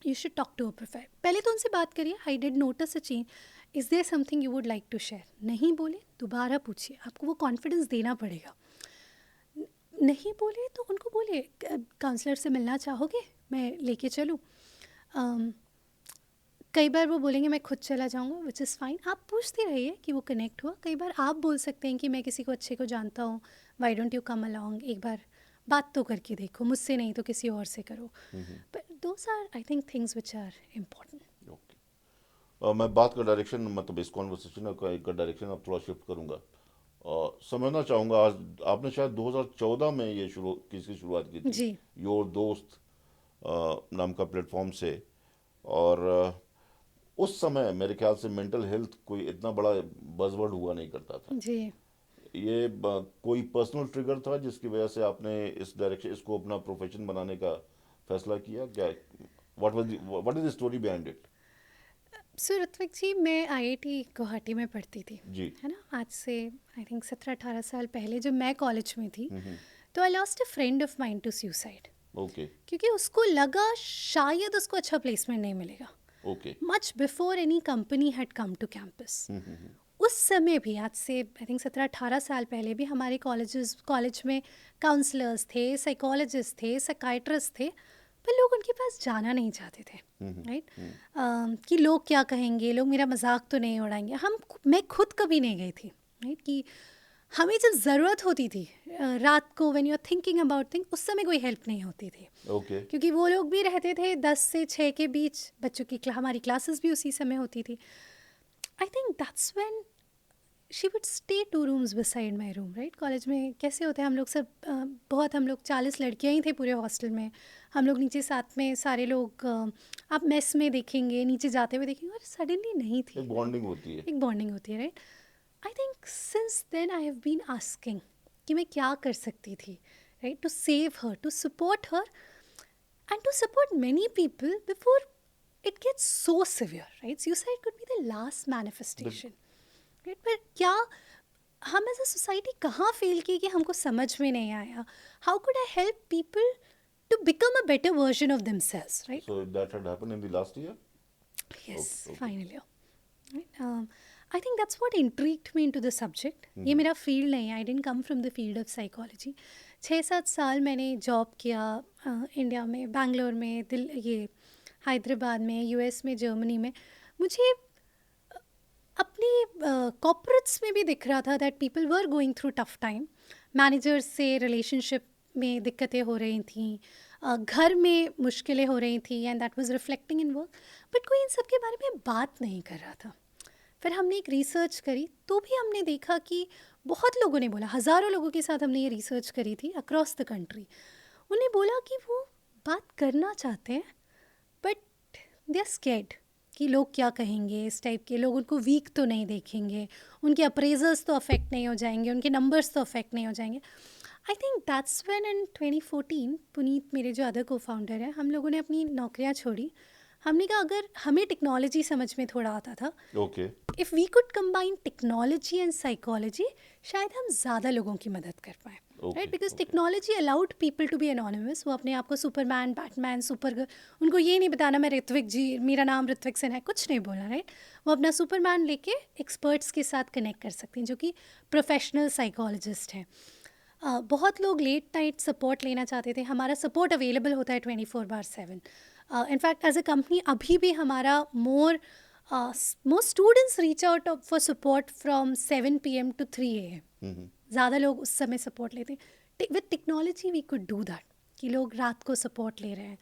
you should talk to a professional. पहले तो उनसे बात करिए, I did notice a change. Is there something you would like to share? नहीं बोले दोबारा पूछिए, आपको वो कॉन्फिडेंस देना पड़ेगा. नहीं बोले तो उनको बोले काउंसलर से मिलना चाहोगे, मैं लेके चलूँ. कई बार वो बोलेंगे मैं खुद चला जाऊँगा, विच इज़ फाइन. आप पूछते रहिए कि वो कनेक्ट हुआ. कई बार आप बोल सकते हैं कि मैं किसी को अच्छे को जानता हूँ, why don't you come along, एक बार बात तो करके देखो, मुझसे नहीं तो किसी और से करो. But those are I think things which are important. Okay. मैं बात का डायरेक्शन, मतलब इस कॉन्वर्सेशन का डायरेक्शन अब थोड़ा शिफ्ट करूंगा। समझना चाहूंगा, आज आपने शायद 2014 में ये किसकी शुरुआत की थी, जी। योर दोस्त नाम का प्लेटफॉर्म से। और उस समय मेरे ख्याल से मेंटल हेल्थ कोई इतना बड़ा बजवर्ड हुआ नहीं करता था। जी। ये कोई पर्सनल ट्रिगर था जिसकी वजह से आपने इस डायरेक्शन, इसको अपना प्रोफेशन बनाने का फैसला किया क्या? What is the story behind it? So Ritwik ji, मैं आईआईटी गुवाहाटी में पढ़ती थी, जी। है ना। आज से आई थिंक 17-18 साल पहले जब मैं कॉलेज में थी, हम्म। तो I lost a friend of mine to suicide, okay. क्योंकि उसको लगा शायद उसको अच्छा प्लेसमेंट नहीं मिलेगा, okay. Much before any company had come to campus. उस समय भी, आज से आई थिंक 17-18 साल पहले भी, हमारे कॉलेज में काउंसलर्स थे, साइकोलॉजिस्ट थे, साइकाइट्रिस्ट थे, पर लोग उनके पास जाना नहीं चाहते थे, राइट। कि लोग क्या कहेंगे, लोग मेरा मजाक तो नहीं उड़ाएंगे। मैं खुद कभी नहीं गई थी, राइट। कि हमें जब ज़रूरत होती थी रात को, when you are thinking about thing, उस समय कोई हेल्प नहीं होती थी, ओके। क्योंकि वो लोग भी रहते थे 10 से 6 के बीच, बच्चों की हमारी क्लासेस भी उसी समय होती थी। आई think that's when she would stay 2 rooms beside my room, right. College में कैसे होते हैं, हम लोग सब हम लोग 40 लड़कियां ही थे पूरे हॉस्टल में। हम लोग नीचे साथ में सारे लोग, आप मेस में देखेंगे, नीचे जाते हुए देखेंगे, और सडनली नहीं थी, एक बॉन्डिंग होती है। एक बॉन्डिंग होती है, right. I think since then I have been asking कि मैं क्या कर सकती थी, right, to save her, to support her, and to support many people before it gets so severe, right? Suicide could be the last manifestation, right? पर क्या हम as a society कहाँ फेल किए कि हमको समझ में नहीं आया? How could I help people to become a better version of themselves, right? So that had happened in the last year? Yes, Okay. finally. Right? I think that's what intrigued me into the subject. ये मेरा field नहीं है, I didn't come from the field of psychology. 6-7 साल मैंने job किया India में, बैंगलोर में, ये हैदराबाद में, यूएस में, जर्मनी में। मुझे अपनी कॉर्पोरेट्स में भी दिख रहा था that people were going through tough time. Managers से रिलेशनशिप में दिक्कतें हो रही थी, घर में मुश्किलें हो रही थी, and that was reflecting in work, but कोई इन सब के बारे में बात नहीं कर रहा था। फिर हमने एक रिसर्च करी, तो भी हमने देखा कि बहुत लोगों ने बोला, हज़ारों लोगों के साथ हमने ये रिसर्च करी थी अक्रॉस द कंट्री। उन्हें बोला कि वो बात करना चाहते हैं, बट दे आर स्कैर्ड कि लोग क्या कहेंगे। इस टाइप के लोग उनको वीक तो नहीं देखेंगे, उनके अप्रेजल्स तो अफेक्ट नहीं हो जाएंगे, उनके नंबर्स तो अफेक्ट नहीं हो जाएंगे। आई think that's when in 2014 Puneet, मेरे जो अदर को फाउंडर है, हम लोगों ने अपनी नौकरियां छोड़ी। हमने कहा अगर हमें टेक्नोलॉजी समझ में थोड़ा आता था, okay. If we could combine technology and psychology, शायद हम ज़्यादा लोगों की मदद कर पाएँ, right. Because technology allowed people to be anonymous. वो अपने आप को सुपरमैन, बैटमैन, सुपर, उनको ये नहीं बताना मैं ऋत्विक जी, मेरा नाम ऋत्विक सिन्हा है, कुछ नहीं बोलना, राइट। वो अपना सुपरमैन लेके एक्सपर्ट्स के साथ कनेक्ट कर सकते हैं जो कि प्रोफेशनल साइकोलॉजिस्ट हैं। बहुत लोग लेट नाइट सपोर्ट लेना चाहते थे, हमारा सपोर्ट अवेलेबल होता है 24/7। इनफैक्ट एज अ कंपनी अभी भी हमारा more students reach out for support from 7 PM to 3 AM। ज़्यादा लोग उस समय सपोर्ट लेते हैं। With technology we could do that, कि लोग रात को सपोर्ट ले रहे हैं।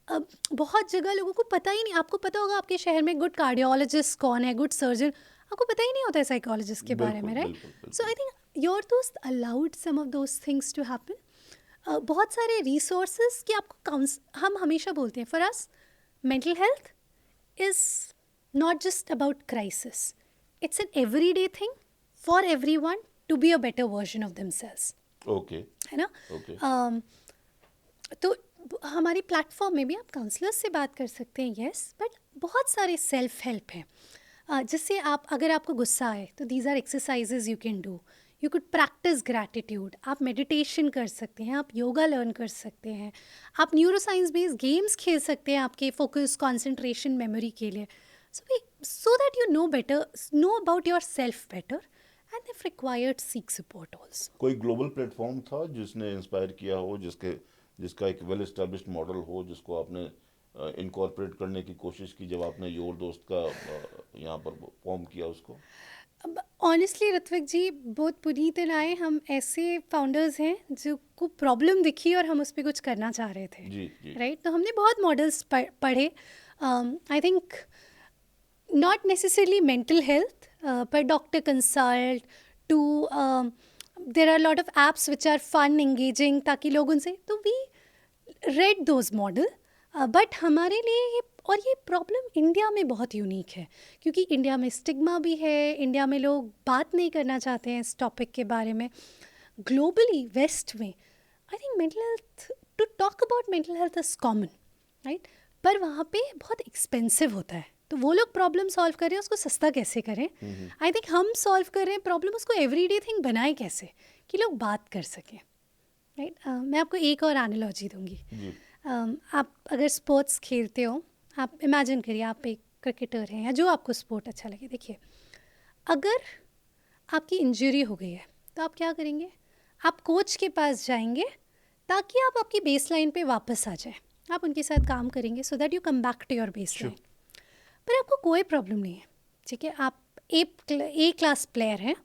अब बहुत जगह लोगों को पता ही नहीं, आपको पता होगा आपके शहर में गुड कार्डियोलॉजिस्ट कौन है, गुड सर्जन, आपको पता ही नहीं होता है साइकोलॉजिस्ट के बारे में, right. So I think your DOST allowed some of those things to happen. बहुत सारे रिसोर्सेज कि आपको हम हमेशा बोलते हैं, for us mental health is not just about crisis, it's an everyday thing for everyone to be a better version of themselves, okay. है ना। ओके। तो हमारी प्लेटफॉर्म में भी आप काउंसलर्स से बात कर सकते हैं, यस, बट बहुत सारे सेल्फ हेल्प हैं जिससे आप, अगर आपको गुस्सा आए तो these are exercises you can do. You could practice gratitude, आप मेडिटेशन कर सकते हैं, आप योगा लर्न कर सकते हैं, आप न्यूरोसाइंस बेस्ड गेम्स खेल सकते हैं आपके फोकस, कॉन्सेंट्रेशन, मेमोरी के लिए। So that you know about yourself better, and if required seek support also. कोई ग्लोबल प्लेटफॉर्म था जिसने इंस्पायर किया हो, जिसका एक वेल एस्टेब्लिश्ड मॉडल हो, जिसको आपने इनकॉर्पोरेट करने की कोशिश की जब आपने योर दोस्त का यहाँ पर फॉर्म किया उसको? अब ऑनेस्टली ऋत्विक जी, बहुत पुनीत एंड आई, हम ऐसे फाउंडर्स हैं जो को प्रॉब्लम दिखी और हम उस पर कुछ करना चाह रहे थे, जी जी। राइट। तो हमने बहुत मॉडल्स पढ़े। I think not necessarily mental health, but doctor consult to there are a lot of apps which are fun, engaging, ताकि लोग उनसे तो we read those model, but हमारे लिए ये और ये प्रॉब्लम इंडिया में बहुत यूनिक है क्योंकि इंडिया में स्टिग्मा भी है, इंडिया में लोग बात नहीं करना चाहते हैं इस टॉपिक के बारे में. ग्लोबली वेस्ट में I think mental health, to talk about mental health is common, right, पर वहाँ पे बहुत एक्सपेंसिव होता है. तो वो लोग प्रॉब्लम सॉल्व कर रहे हैं, उसको सस्ता कैसे करें. आई थिंक हम सॉल्व कर रहे हैं प्रॉब्लम, उसको एवरीडे थिंग बनाए कैसे कि लोग बात कर सकें, राइट. मैं आपको एक और एनालॉजी दूंगी. आप अगर स्पोर्ट्स खेलते हो, आप इमेजिन करिए आप एक क्रिकेटर हैं या जो आपको स्पोर्ट अच्छा लगे. देखिए, अगर आपकी इंजरी हो गई है तो आप क्या करेंगे, आप कोच के पास जाएंगे ताकि आप आपकी बेस लाइन पर वापस आ जाए. आप उनके साथ काम करेंगे so that you come back to your baseline. पर आपको कोई प्रॉब्लम नहीं है, ठीक है, आप ए क्लास प्लेयर हैं,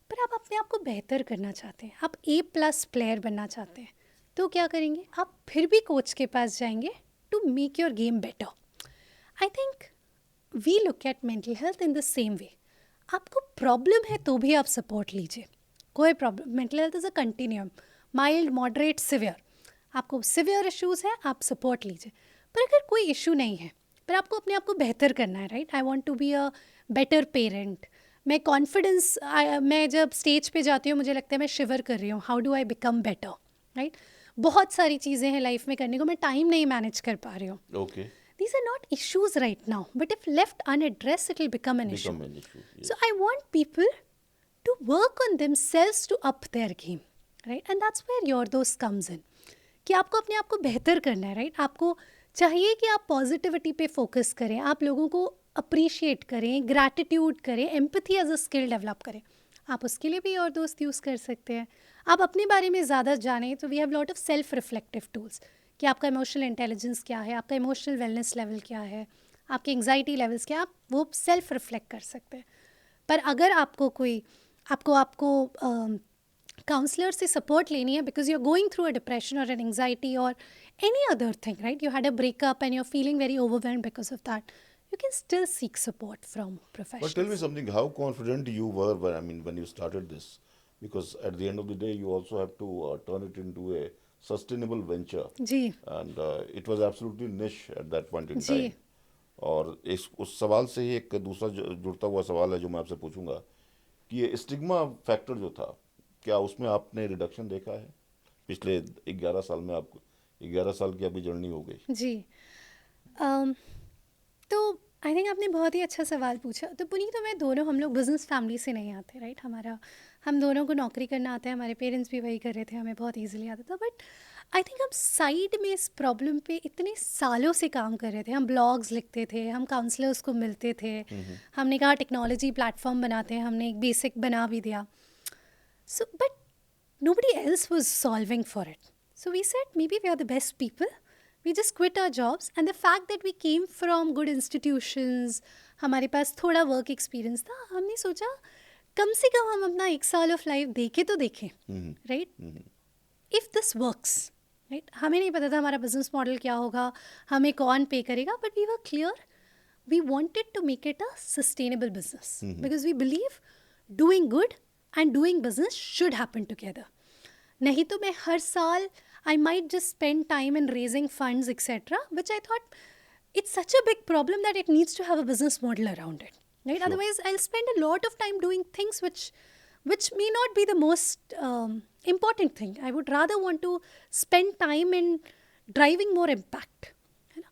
पर आप अपने आप को बेहतर करना चाहते हैं, आप A+ प्लेयर बनना चाहते हैं, तो क्या करेंगे, आप फिर भी कोच के पास जाएंगे to make your game better. I think we look at mental health in the same way. आपको प्रॉब्लम है तो भी आप सपोर्ट लीजिए, कोई problem. Mental health is a continuum, mild, moderate, severe. आपको सिवियर इश्यूज़ हैं, आप सपोर्ट लीजिए. पर अगर कोई इशू नहीं है पर आपको अपने आप को बेहतर करना है, right, I want to be a better parent, मैं कॉन्फिडेंस, मैं जब स्टेज पे जाती हूँ मुझे लगता है मैं शिवर कर रही हूँ, how do I become better, right. बहुत सारी चीज़ें हैं लाइफ में करने को, मैं टाइम नहीं मैनेज कर पा रही हूँ. Okay. These are not issues right now, but if left unaddressed, it will become an issue. Yes. So I want people to work on themselves to up their game, right? And that's where your dose comes in. कि आपको अपने आप को बेहतर करना है, right. आपको चाहिए कि आप पॉजिटिविटी पे फोकस करें, आप लोगों को अप्रिशिएट करें, ग्रैटिट्यूड करें, empathy as a skill develop करें. आप उसके लिए भी और दोस्त यूज़ कर सकते हैं. आप अपने बारे में ज़्यादा जानें तो we have lot of self reflective tools कि आपका इमोशनल इंटेलिजेंस क्या है, आपका इमोशनल वेलनेस लेवल क्या है, आपके एंग्जाइटी लेवल्स क्या, आप वो सेल्फ रिफ्लेक्ट कर सकते हैं. पर अगर आपको कोई आपको काउंसलर से सपोर्ट लेनी है because you are going through a depression और एन एंग्जाइटी और any other thing, right, you had a breakup and you are feeling very overwhelmed because of that, you can still seek support from But professionals. tell me something, how confident you were when you started this? Because at the end of the day, you also have to turn it into a sustainable venture. जी. And it was absolutely niche at that point in जी. time. और उस सवाल से ही एक दूसरा जुड़ता हुआ सवाल है जो मैं आपसे पूछूंगा कि ये स्टिग्मा फैक्टर जो था, क्या उसमें आपने रिडक्शन देखा है पिछले 11 साल में? आपको 11 साल की अभी जर्नी हो गई. जी. तो आई थिंक आपने बहुत ही अच्छा सवाल पूछा. तो पुनीत, तो मैं दोनों, हम लोग बिजनेस फैमिली से नहीं आते, राइट. हम दोनों को नौकरी करना आता है, हमारे पेरेंट्स भी वही कर रहे थे, हमें बहुत इजीली आता था. बट आई थिंक हम साइड में इस प्रॉब्लम पे इतने सालों से काम कर रहे थे. हम ब्लॉग्स लिखते थे, हम काउंसलर्स को मिलते थे, हमने कहा टेक्नोलॉजी प्लेटफॉर्म बनाते हैं, हमने एक बेसिक बना भी दिया. So but nobody else was solving for it. So we said maybe we are the best people. We just quit our jobs, and the fact that we came from good institutions, हमारे पास थोड़ा work experience था, हमने सोचा कम से कम हम अपना 1 साल of life देखे तो देखें, right. If this works, right. हमें नहीं पता था हमारा बिजनेस मॉडल क्या होगा, हमें कौन पे करेगा, but we were clear we wanted to make it a sustainable business because we believe doing good and doing business should happen together. नहीं तो मैं हर साल I might just spend time in raising funds, etc., which I thought it's such a big problem that it needs to have a business model around it, right? Sure. Otherwise, I'll spend a lot of time doing things which may not be the most important thing. I would rather want to spend time in driving more impact. है ना?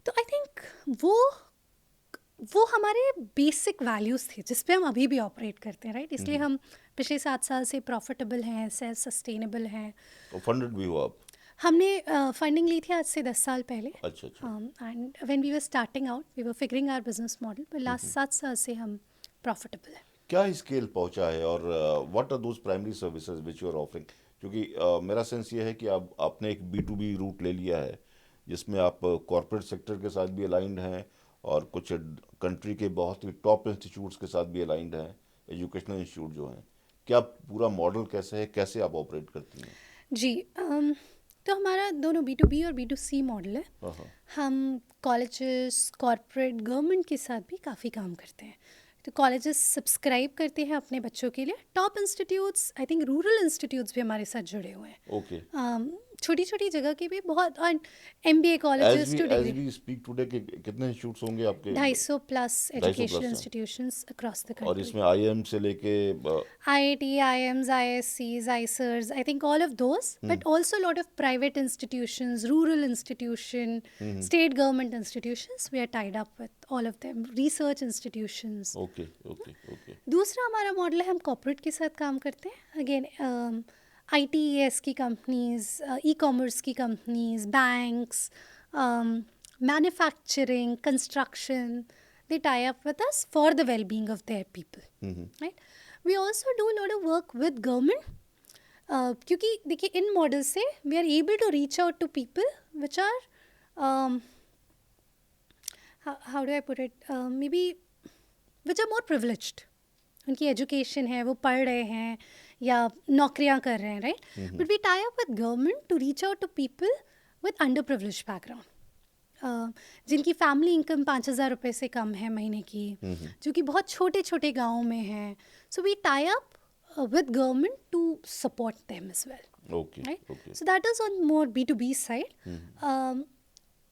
तो I think वो हमारे basic values थे जिस पे हम अभी भी ऑपरेट करते हैं, राइट. इसलिए हम पिछले 7 साल से प्रॉफिटेबल हैं, सेल्फ सस्टेनेबल हैं. तो फंडेड भी हो आप? हमने फंडिंग ली थी आज से 10 साल पहले. अच्छा. And when we were starting out we were figuring our business model, पर लास्ट 7 साल से हम प्रॉफिटेबल हैं. क्या स्केल पहुंचा है और what are those primary services which you are offering? क्योंकि मेरा सेंस ये है कि आपने एक B2B रूट ले लिया है जिसमें आप कॉर्पोरेट सेक्टर के साथ भी अलाइंड हैं और कुछ कंट्री के बहुत ही टॉप इंस्टीट्यूट्स के साथ भी अलाइंड हैं, एजुकेशनल इंस्टीट्यूट जो हैं. क्या पूरा मॉडल कैसे है, कैसे आप ऑपरेट करती हैं? जी. तो हमारा दोनों B2B और B2C मॉडल है। हाँ। हम कॉलेजेस, कॉरपोरेट, गवर्नमेंट के साथ भी काफ़ी काम करते हैं। तो कॉलेजेस सब्सक्राइब करते हैं अपने बच्चों के लिए। Top institutes, I think rural institutes भी हमारे साथ जुड़े हुए हैं। ओके। छोटी छोटी जगह के भी बहुत, और MBA as colleges we too as degree, we speak today के कितने इंस्टीट्यूट्स होंगे आपके? 250 प्लस 250 एजुकेशनल हैं। इंस्टीट्यूशंस अक्रॉस द और कंट्री। इसमें IIM से लेके IIT, IIMs, ISCs, ICERs, I think all of those, but also a lot of private institutions, rural institution, state government institutions, we are tied up with all of them, research institutions. Okay okay okay. दूसरा हमारा model है, हम corporate के साथ काम करते हैं। Again ITES की कंपनीज, ई-कॉमर्स की companies, banks, manufacturing, construction, they tie up with us for the well-being of their people. Right? We also do a lot of work with government, क्योंकि देखिए इन मॉडल से we are able to reach out to people which are how do I put it, maybe which are more privileged. उनकी education है, वो पढ़ रहे हैं या नौकरियां कर रहे हैं, right? But we tie up with government to reach out to people with under privilege background, जिनकी फैमिली इनकम 5,000 रुपये से कम है महीने की, जो कि बहुत छोटे छोटे गाँव में हैं. So we tie up with government to support them as well. Okay right, okay. So that is on more B2B side.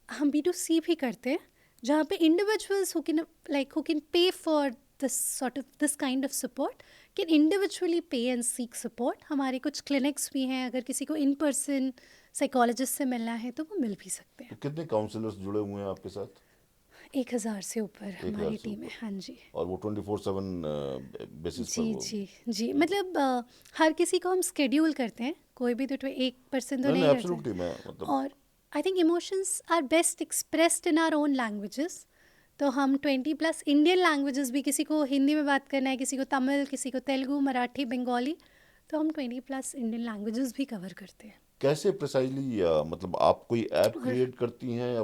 हम B2C भी करते हैं, जहाँ पे individuals who can pay for this kind of support can individually pay and seek support. हमारे कुछ clinics भी हैं, अगर किसी को इन पर्सन साइकोलॉजिस्ट से मिलना है तो वो मिल भी सकते हैं. तो कितने काउंसलर्स जुड़े हुए हैं आपके साथ? 1,000 से ऊपर हमारी से टीम है. हाँ जी और वो 24/7 बेसिस पर जी वो? जी. मतलब हर किसी को हम स्केड्यूल करते हैं, कोई भी तो एक पर्सन तो नहीं रहता. एब्सोल्युटली, मैं मतलब और I think emotions are best expressed in our own languages. तो हम 20+ इंडियन लैंग्वेजेस भी, किसी को हिंदी में बात करना है, किसी को तमिल, किसी को तेलुगु, मराठी, बंगाली, तो हम 20+ इंडियन लैंग्वेजेस भी कवर करते हैं. कैसे प्रिसाइजली मतलब आप कोई ऐप क्रिएट करती हैं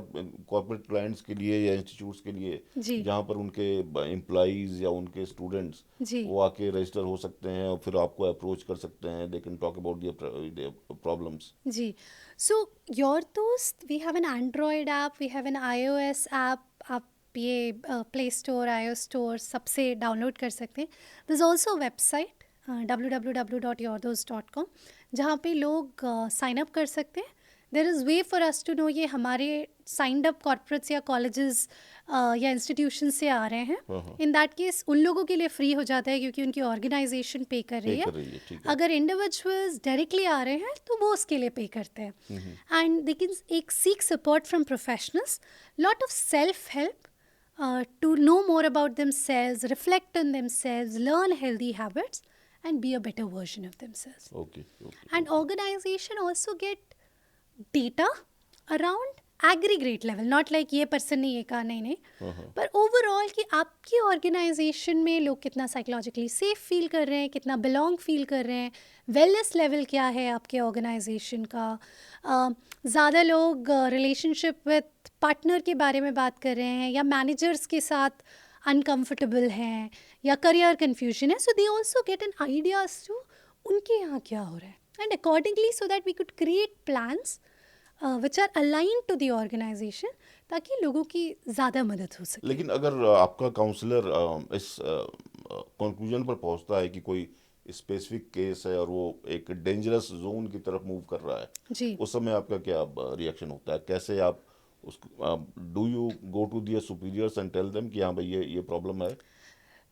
कॉर्पोरेट क्लाइंट्स के लिए या इंस्टीट्यूट्स के लिए, जी जहाँ पर उनके एम्प्लॉइज या उनके स्टूडेंट्स जी वो आके रजिस्टर हो सकते हैं और फिर आपको अप्रोच कर सकते हैं, they can talk about their problems? जी. So your DOST, we have an Android app, we have an iOS app. आप ये प्ले स्टोर, iOS स्टोर सबसे डाउनलोड कर सकते हैं. This is also website www.yourdost.com, जहाँ पे लोग साइन अप कर सकते हैं. There is way for us to know ये हमारे साइंड अप कॉर्पोरेट्स या कॉलेजेस या इंस्टीट्यूशन से आ रहे हैं. इन दैट केस उन लोगों के लिए फ्री हो जाता है, क्योंकि उनकी ऑर्गेनाइजेशन पे कर रही है. ठीक है। अगर इंडिविजुअल्स डायरेक्टली आ रहे हैं तो वो उसके लिए पे करते हैं. एंड दे कैन एक seek support from professionals, lot of self help to know more about themselves, reflect on themselves, learn healthy habits, and be a better version of themselves. Okay okay. And organization also get data around aggregate level, not like ये person ने ये कहा, नहीं, पर overall कि आपकी organization में लोग कितना psychologically safe feel कर रहे हैं, कितना belong feel कर रहे हैं, wellness level क्या है आपके organization का. ज़्यादा लोग relationship with partner के बारे में बात कर रहे हैं, या managers के साथ uncomfortable हैं, या career confusion है. So they also get an idea as to उनके यहाँ क्या हो रहा है, and accordingly so that we could create plans which are aligned to the organization, ताकि लोगों की ज़्यादा मदद हो सके. लेकिन अगर आपका काउंसलर इस कंक्लूजन पर पहुंचता है कि कोई स्पेसिफिक केस है और वो एक डेंजरस जोन की तरफ मूव कर रहा है, जी. उस समय आपका क्या रिएक्शन होता है? कैसे आप उसको, do you go to their superiors and tell them कि हाँ भाई ये प्रॉब्लम है?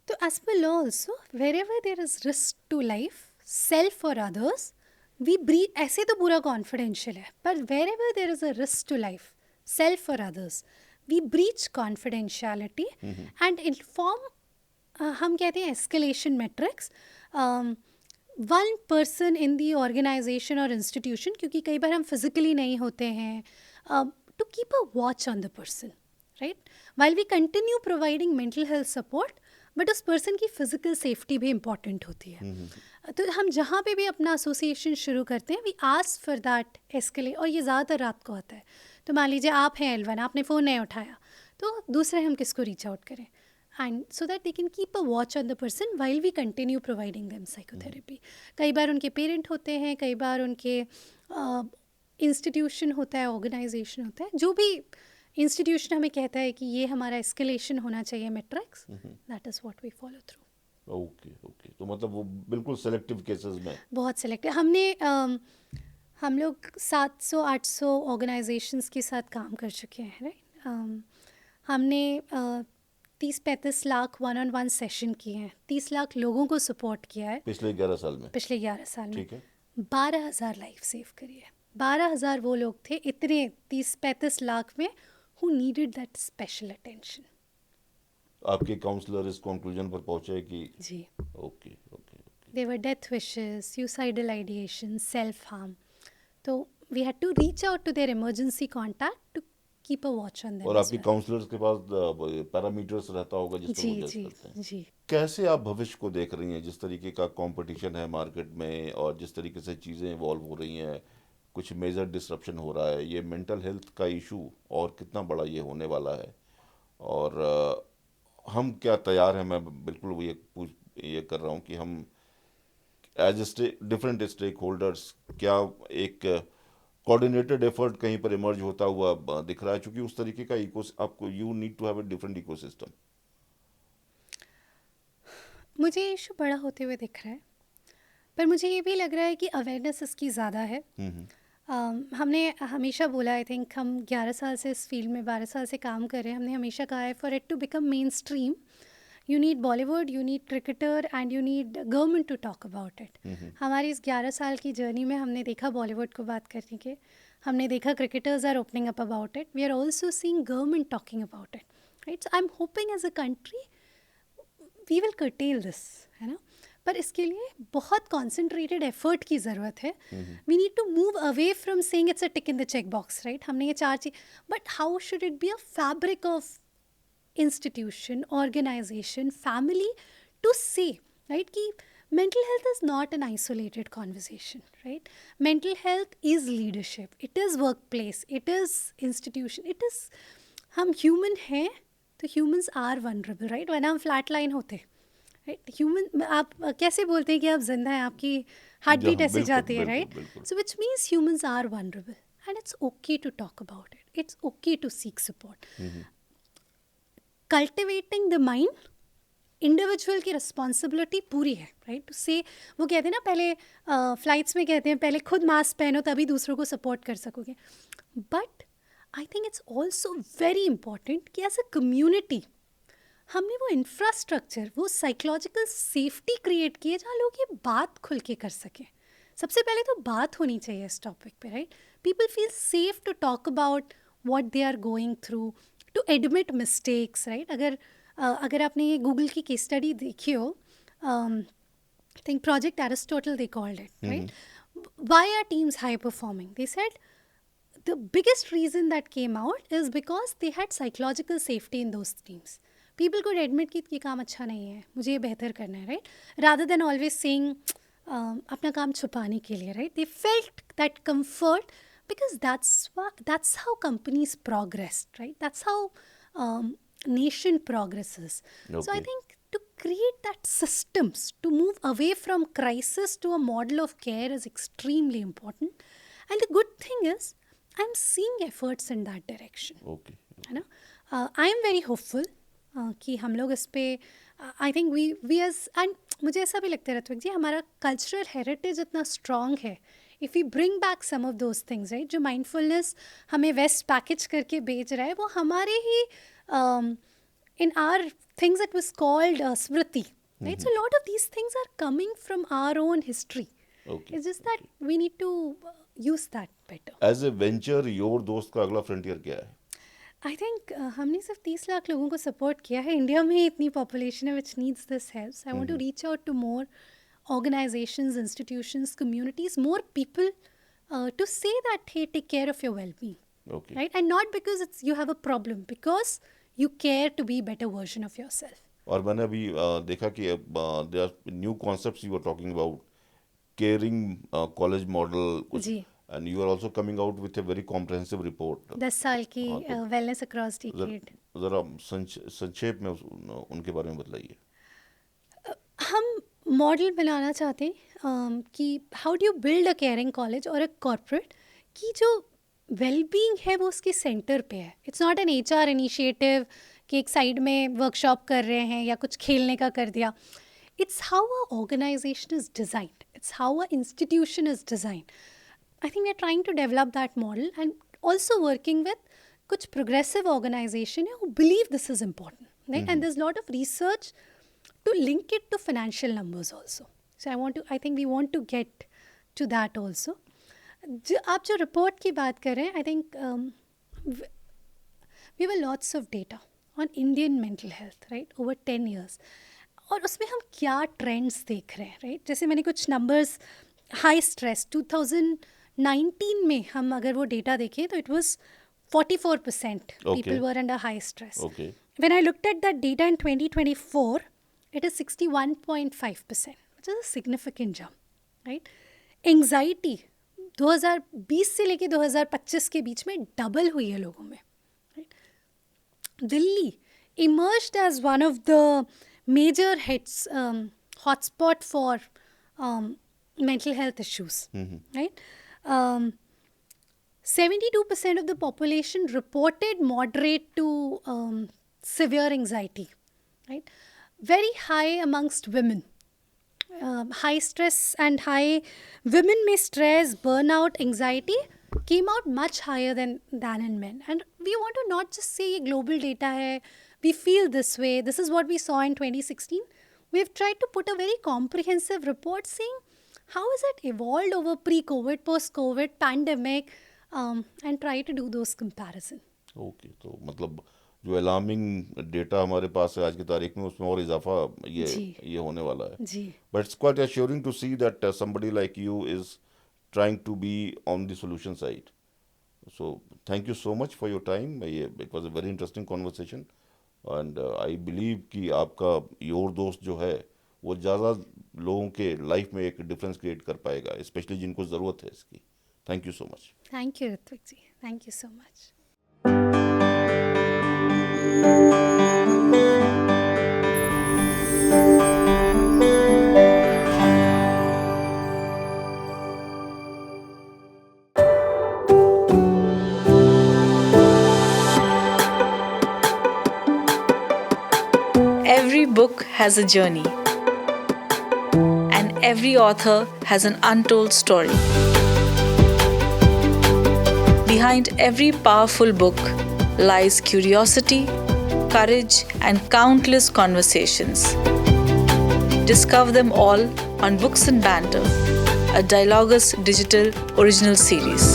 तो as per law also, wherever there is risk to life, self or others, we breach. ऐसे तो पूरा confidential है, पर wherever there is a risk to life, self or others, we breach confidentiality and inform. हम कहते हैं escalation metrics. One person in the organization or institution, क्योंकि कई बार हम physically नहीं होते हैं, to keep a watch on the person, right? While we continue providing mental health support, but उस पर्सन की फिजिकल सेफ्टी भी इम्पॉर्टेंट होती है. तो हम जहाँ पे भी अपना एसोसिएशन शुरू करते हैं, we ask for that escalate. और ये ज़्यादातर रात को आता है. तो मान लीजिए आप हैं L1, आपने फ़ोन नहीं उठाया, तो दूसरे हम किसको रीच आउट करें, and so that they can keep a watch on the person while we continue providing them psychotherapy. कई बार उनके पेरेंट होते हैं, कई बार उनके इंस्टीट्यूशन होता है, ऑर्गेनाइजेशन होता है, जो भी इंस्टीट्यूशन हमें कहता है कि ये हमारा एस्केलेशन होना चाहिए metrics, that is what we follow through. Okay okay, तो मतलब वो बिल्कुल सेलेक्टिव केसेस में। बहुत सेलेक्टिव। हम लोग 700-800 ऑर्गेनाइजेशंस के साथ काम कर चुके हैं, राइट। हमने 30-35 लाख 1-on-1 सेशन किए हैं, 30 लाख लोगों को सपोर्ट किया है पिछले 11 साल में। पिछले 11 साल में। ठीक है। 12,000 लाइफ सेव करी है। 12,000 वो लोग थे इतने 30-35 लाख में who needed that special attention. आपके काउंसलर इस कंक्लूजन पर पहुंचे कि जी, okay okay, they were death wishes, suicidal ideation, self harm. तो we had to reach out to their emergency contact to keep a watch on them और as आपके well. Counsellors के पास पैरामीटर्स रहता होगा जिस पर जी वो जज जी करते हैं। जी। कैसे आप भविष्य को देख रही हैं, जिस तरीके का कंपटीशन है मार्केट में और जिस तरीके से चीज़ें इवॉल्व हो रही हैं, कुछ मेजर डिसरप्शन हो रहा है, ये मेंटल हेल्थ का इशू और कितना बड़ा ये होने वाला है, और हम क्या तैयार हैं? मैं बिल्कुल ये कर रहा हूँ कि हम एज डिफरेंट स्टेक होल्डर्स क्या एक कोऑर्डिनेटेड एफर्ट कहीं पर इमर्ज होता हुआ दिख रहा है, क्योंकि उस तरीके का आपको you need to have a different ecosystem. मुझे ये इशू बड़ा होते हुए दिख रहा है, पर मुझे ये भी लग रहा है कि अवेयरनेस इसकी ज़्यादा है। हमने हमेशा बोला, आई थिंक हम 11 साल से इस फील्ड में 12 साल से काम कर रहे हैं, हमने हमेशा कहा है for it to become mainstream you need Bollywood, you need cricketer and you need government to talk about it. हमारी इस 11 साल की जर्नी में हमने देखा बॉलीवुड को बात करने के, हमने देखा cricketers are opening up about it, we are also seeing government talking about it, right. So I am hoping as a country we will curtail this, है ना। पर इसके लिए बहुत कॉन्सेंट्रेटेड एफर्ट की ज़रूरत है। We need to move away from saying it's a tick in the check box, right. हमने ये 4 चीज, but how should it be a fabric of institution, organization, family to say, right, कि mental health is not an isolated conversation, right. Mental health is leadership, it is workplace, it is institution, it is, हम human हैं तो humans are vulnerable, right. वरना हम flatline होते, right. Human, आप कैसे बोलते हैं कि आप जिंदा हैं, आपकी हार्ट बीट ऐसे जाती है, right. So which means humans are vulnerable and it's okay to talk about it, it's okay to seek support. Cultivating the mind, individual की रिस्पॉन्सिबिलिटी पूरी है, राइट, टू से। वो कहते हैं ना, पहले फ्लाइट्स में कहते हैं पहले खुद मास्क पहनो तभी दूसरों को सपोर्ट कर सकोगे, but I think it's also very important कि एज अ कम्युनिटी हमने वो इंफ्रास्ट्रक्चर, वो साइकोलॉजिकल सेफ्टी क्रिएट की है जहाँ लोग ये बात खुल के कर सकें। सबसे पहले तो बात होनी चाहिए इस टॉपिक पे, right. People feel safe to talk about what they are going through, to admit mistakes, right. अगर आपने ये गूगल की केस स्टडी देखी हो, I think Project Aristotle they called it, right, why are teams high performing, they said the biggest reason that came out is because they had psychological safety in those teams. People could admit कि ये काम अच्छा नहीं है, मुझे ये बेहतर करना है, right, rather than always saying अपना काम छुपाने के लिए, right. They felt that comfort because that's how companies progressed, right. That's how nation progresses. Okay. So I think to create that systems to move away from crisis to a model of care is extremely important. And the good thing is I'm seeing efforts in that direction. Okay. है ना. I am very hopeful कि हम लोग इस पे I think we age, and मुझे ऐसा भी लगता है ऋत्विक जी, हमारा कल्चरल हेरिटेज इतना स्ट्रॉन्ग है, if you bring back some of those things, right, जो माइंडफुलनेस हमें वेस्ट पैकेज करके बेच रहा है, वो हमारे ही inner things that was called smriti, right. So lot of these things are coming from our own history. It's just that we need to use that better. As a venture, your दोस्त का अगला frontier क्या है? I think हमने सिर्फ 30 लाख लोगों को support किया है. इंडिया में इतनी पॉपुलेशन है which needs this help. I want to reach out to more organizations, institutions, communities, more people to say that, hey, take care of your well-being. Okay. Right? And not because it's you have a problem, because you care to be a better version of yourself. और मैंने अभी देखा कि there are new concepts you were talking about, caring college model, ji. and you are also coming out with a very comprehensive report. 10 साल की wellness across decade. जरा संक्षेप में उनके बारे में बताइए. हम मॉडल बनाना चाहते हैं कि how do you build a caring college और अ कॉर्पोरेट कि जो वेलबींग है वो उसके सेंटर पे है. It's not an HR initiative कि एक साइड में वर्कशॉप कर रहे हैं या कुछ खेलने का कर दिया. It's how a organization is designed. It's how a institution is designed. I think we're trying to develop that model and also working with कुछ progressive organization who believe this is important, right? And there's a lot of research to link it to financial numbers also. So I think we want to get to that also. आप जो report की बात कर रहे हैं, I think we have lots of data on Indian mental health, right? Over 10 years. और उसमें हम क्या ट्रेंड्स देख रहे हैं, राइट? जैसे मैंने कुछ नंबर्स, हाई स्ट्रेस 2019 में हम अगर वो डेटा देखें तो it was 44% people were under high stress. Okay. When I looked at that data in 2024, it is 61.5%, which is a significant jump, right? Anxiety 2020 से लेके 2025 के बीच में डबल हुई है लोगों में, right? Delhi emerged as one of the major hotspot for mental health issues, right? 72% of the population reported moderate to severe anxiety, right? Very high amongst women. High stress and high women may stress, burnout, anxiety came out much higher than in men. And we want to not just say ये global data है, we feel this way, this is what we saw in 2016. We've tried to put a very comprehensive report saying how has it evolved over pre-COVID, post-COVID, pandemic, and try to do those comparison. Okay, तो मतलब जो alarming data हमारे पास है आज की तारीख में, उसमें और इजाफा ये होने वाला है. जी. But it's quite assuring to see that somebody like you is trying to be on the solution side. So thank you so much for your time. It was a very interesting conversation and I believe कि आपका your दोस्त जो है वो ज़्यादा लोगों के life में एक डिफरेंस क्रिएट कर पाएगा, स्पेशली जिनको ज़रूरत है इसकी. Thank you so much. Thank you Ritwik ji, thank you so much. Every book has a journey, and every author has an untold story. Behind every powerful book lies curiosity, courage, and countless conversations. Discover them all on Books and Banter, a Dialogus Digital original series.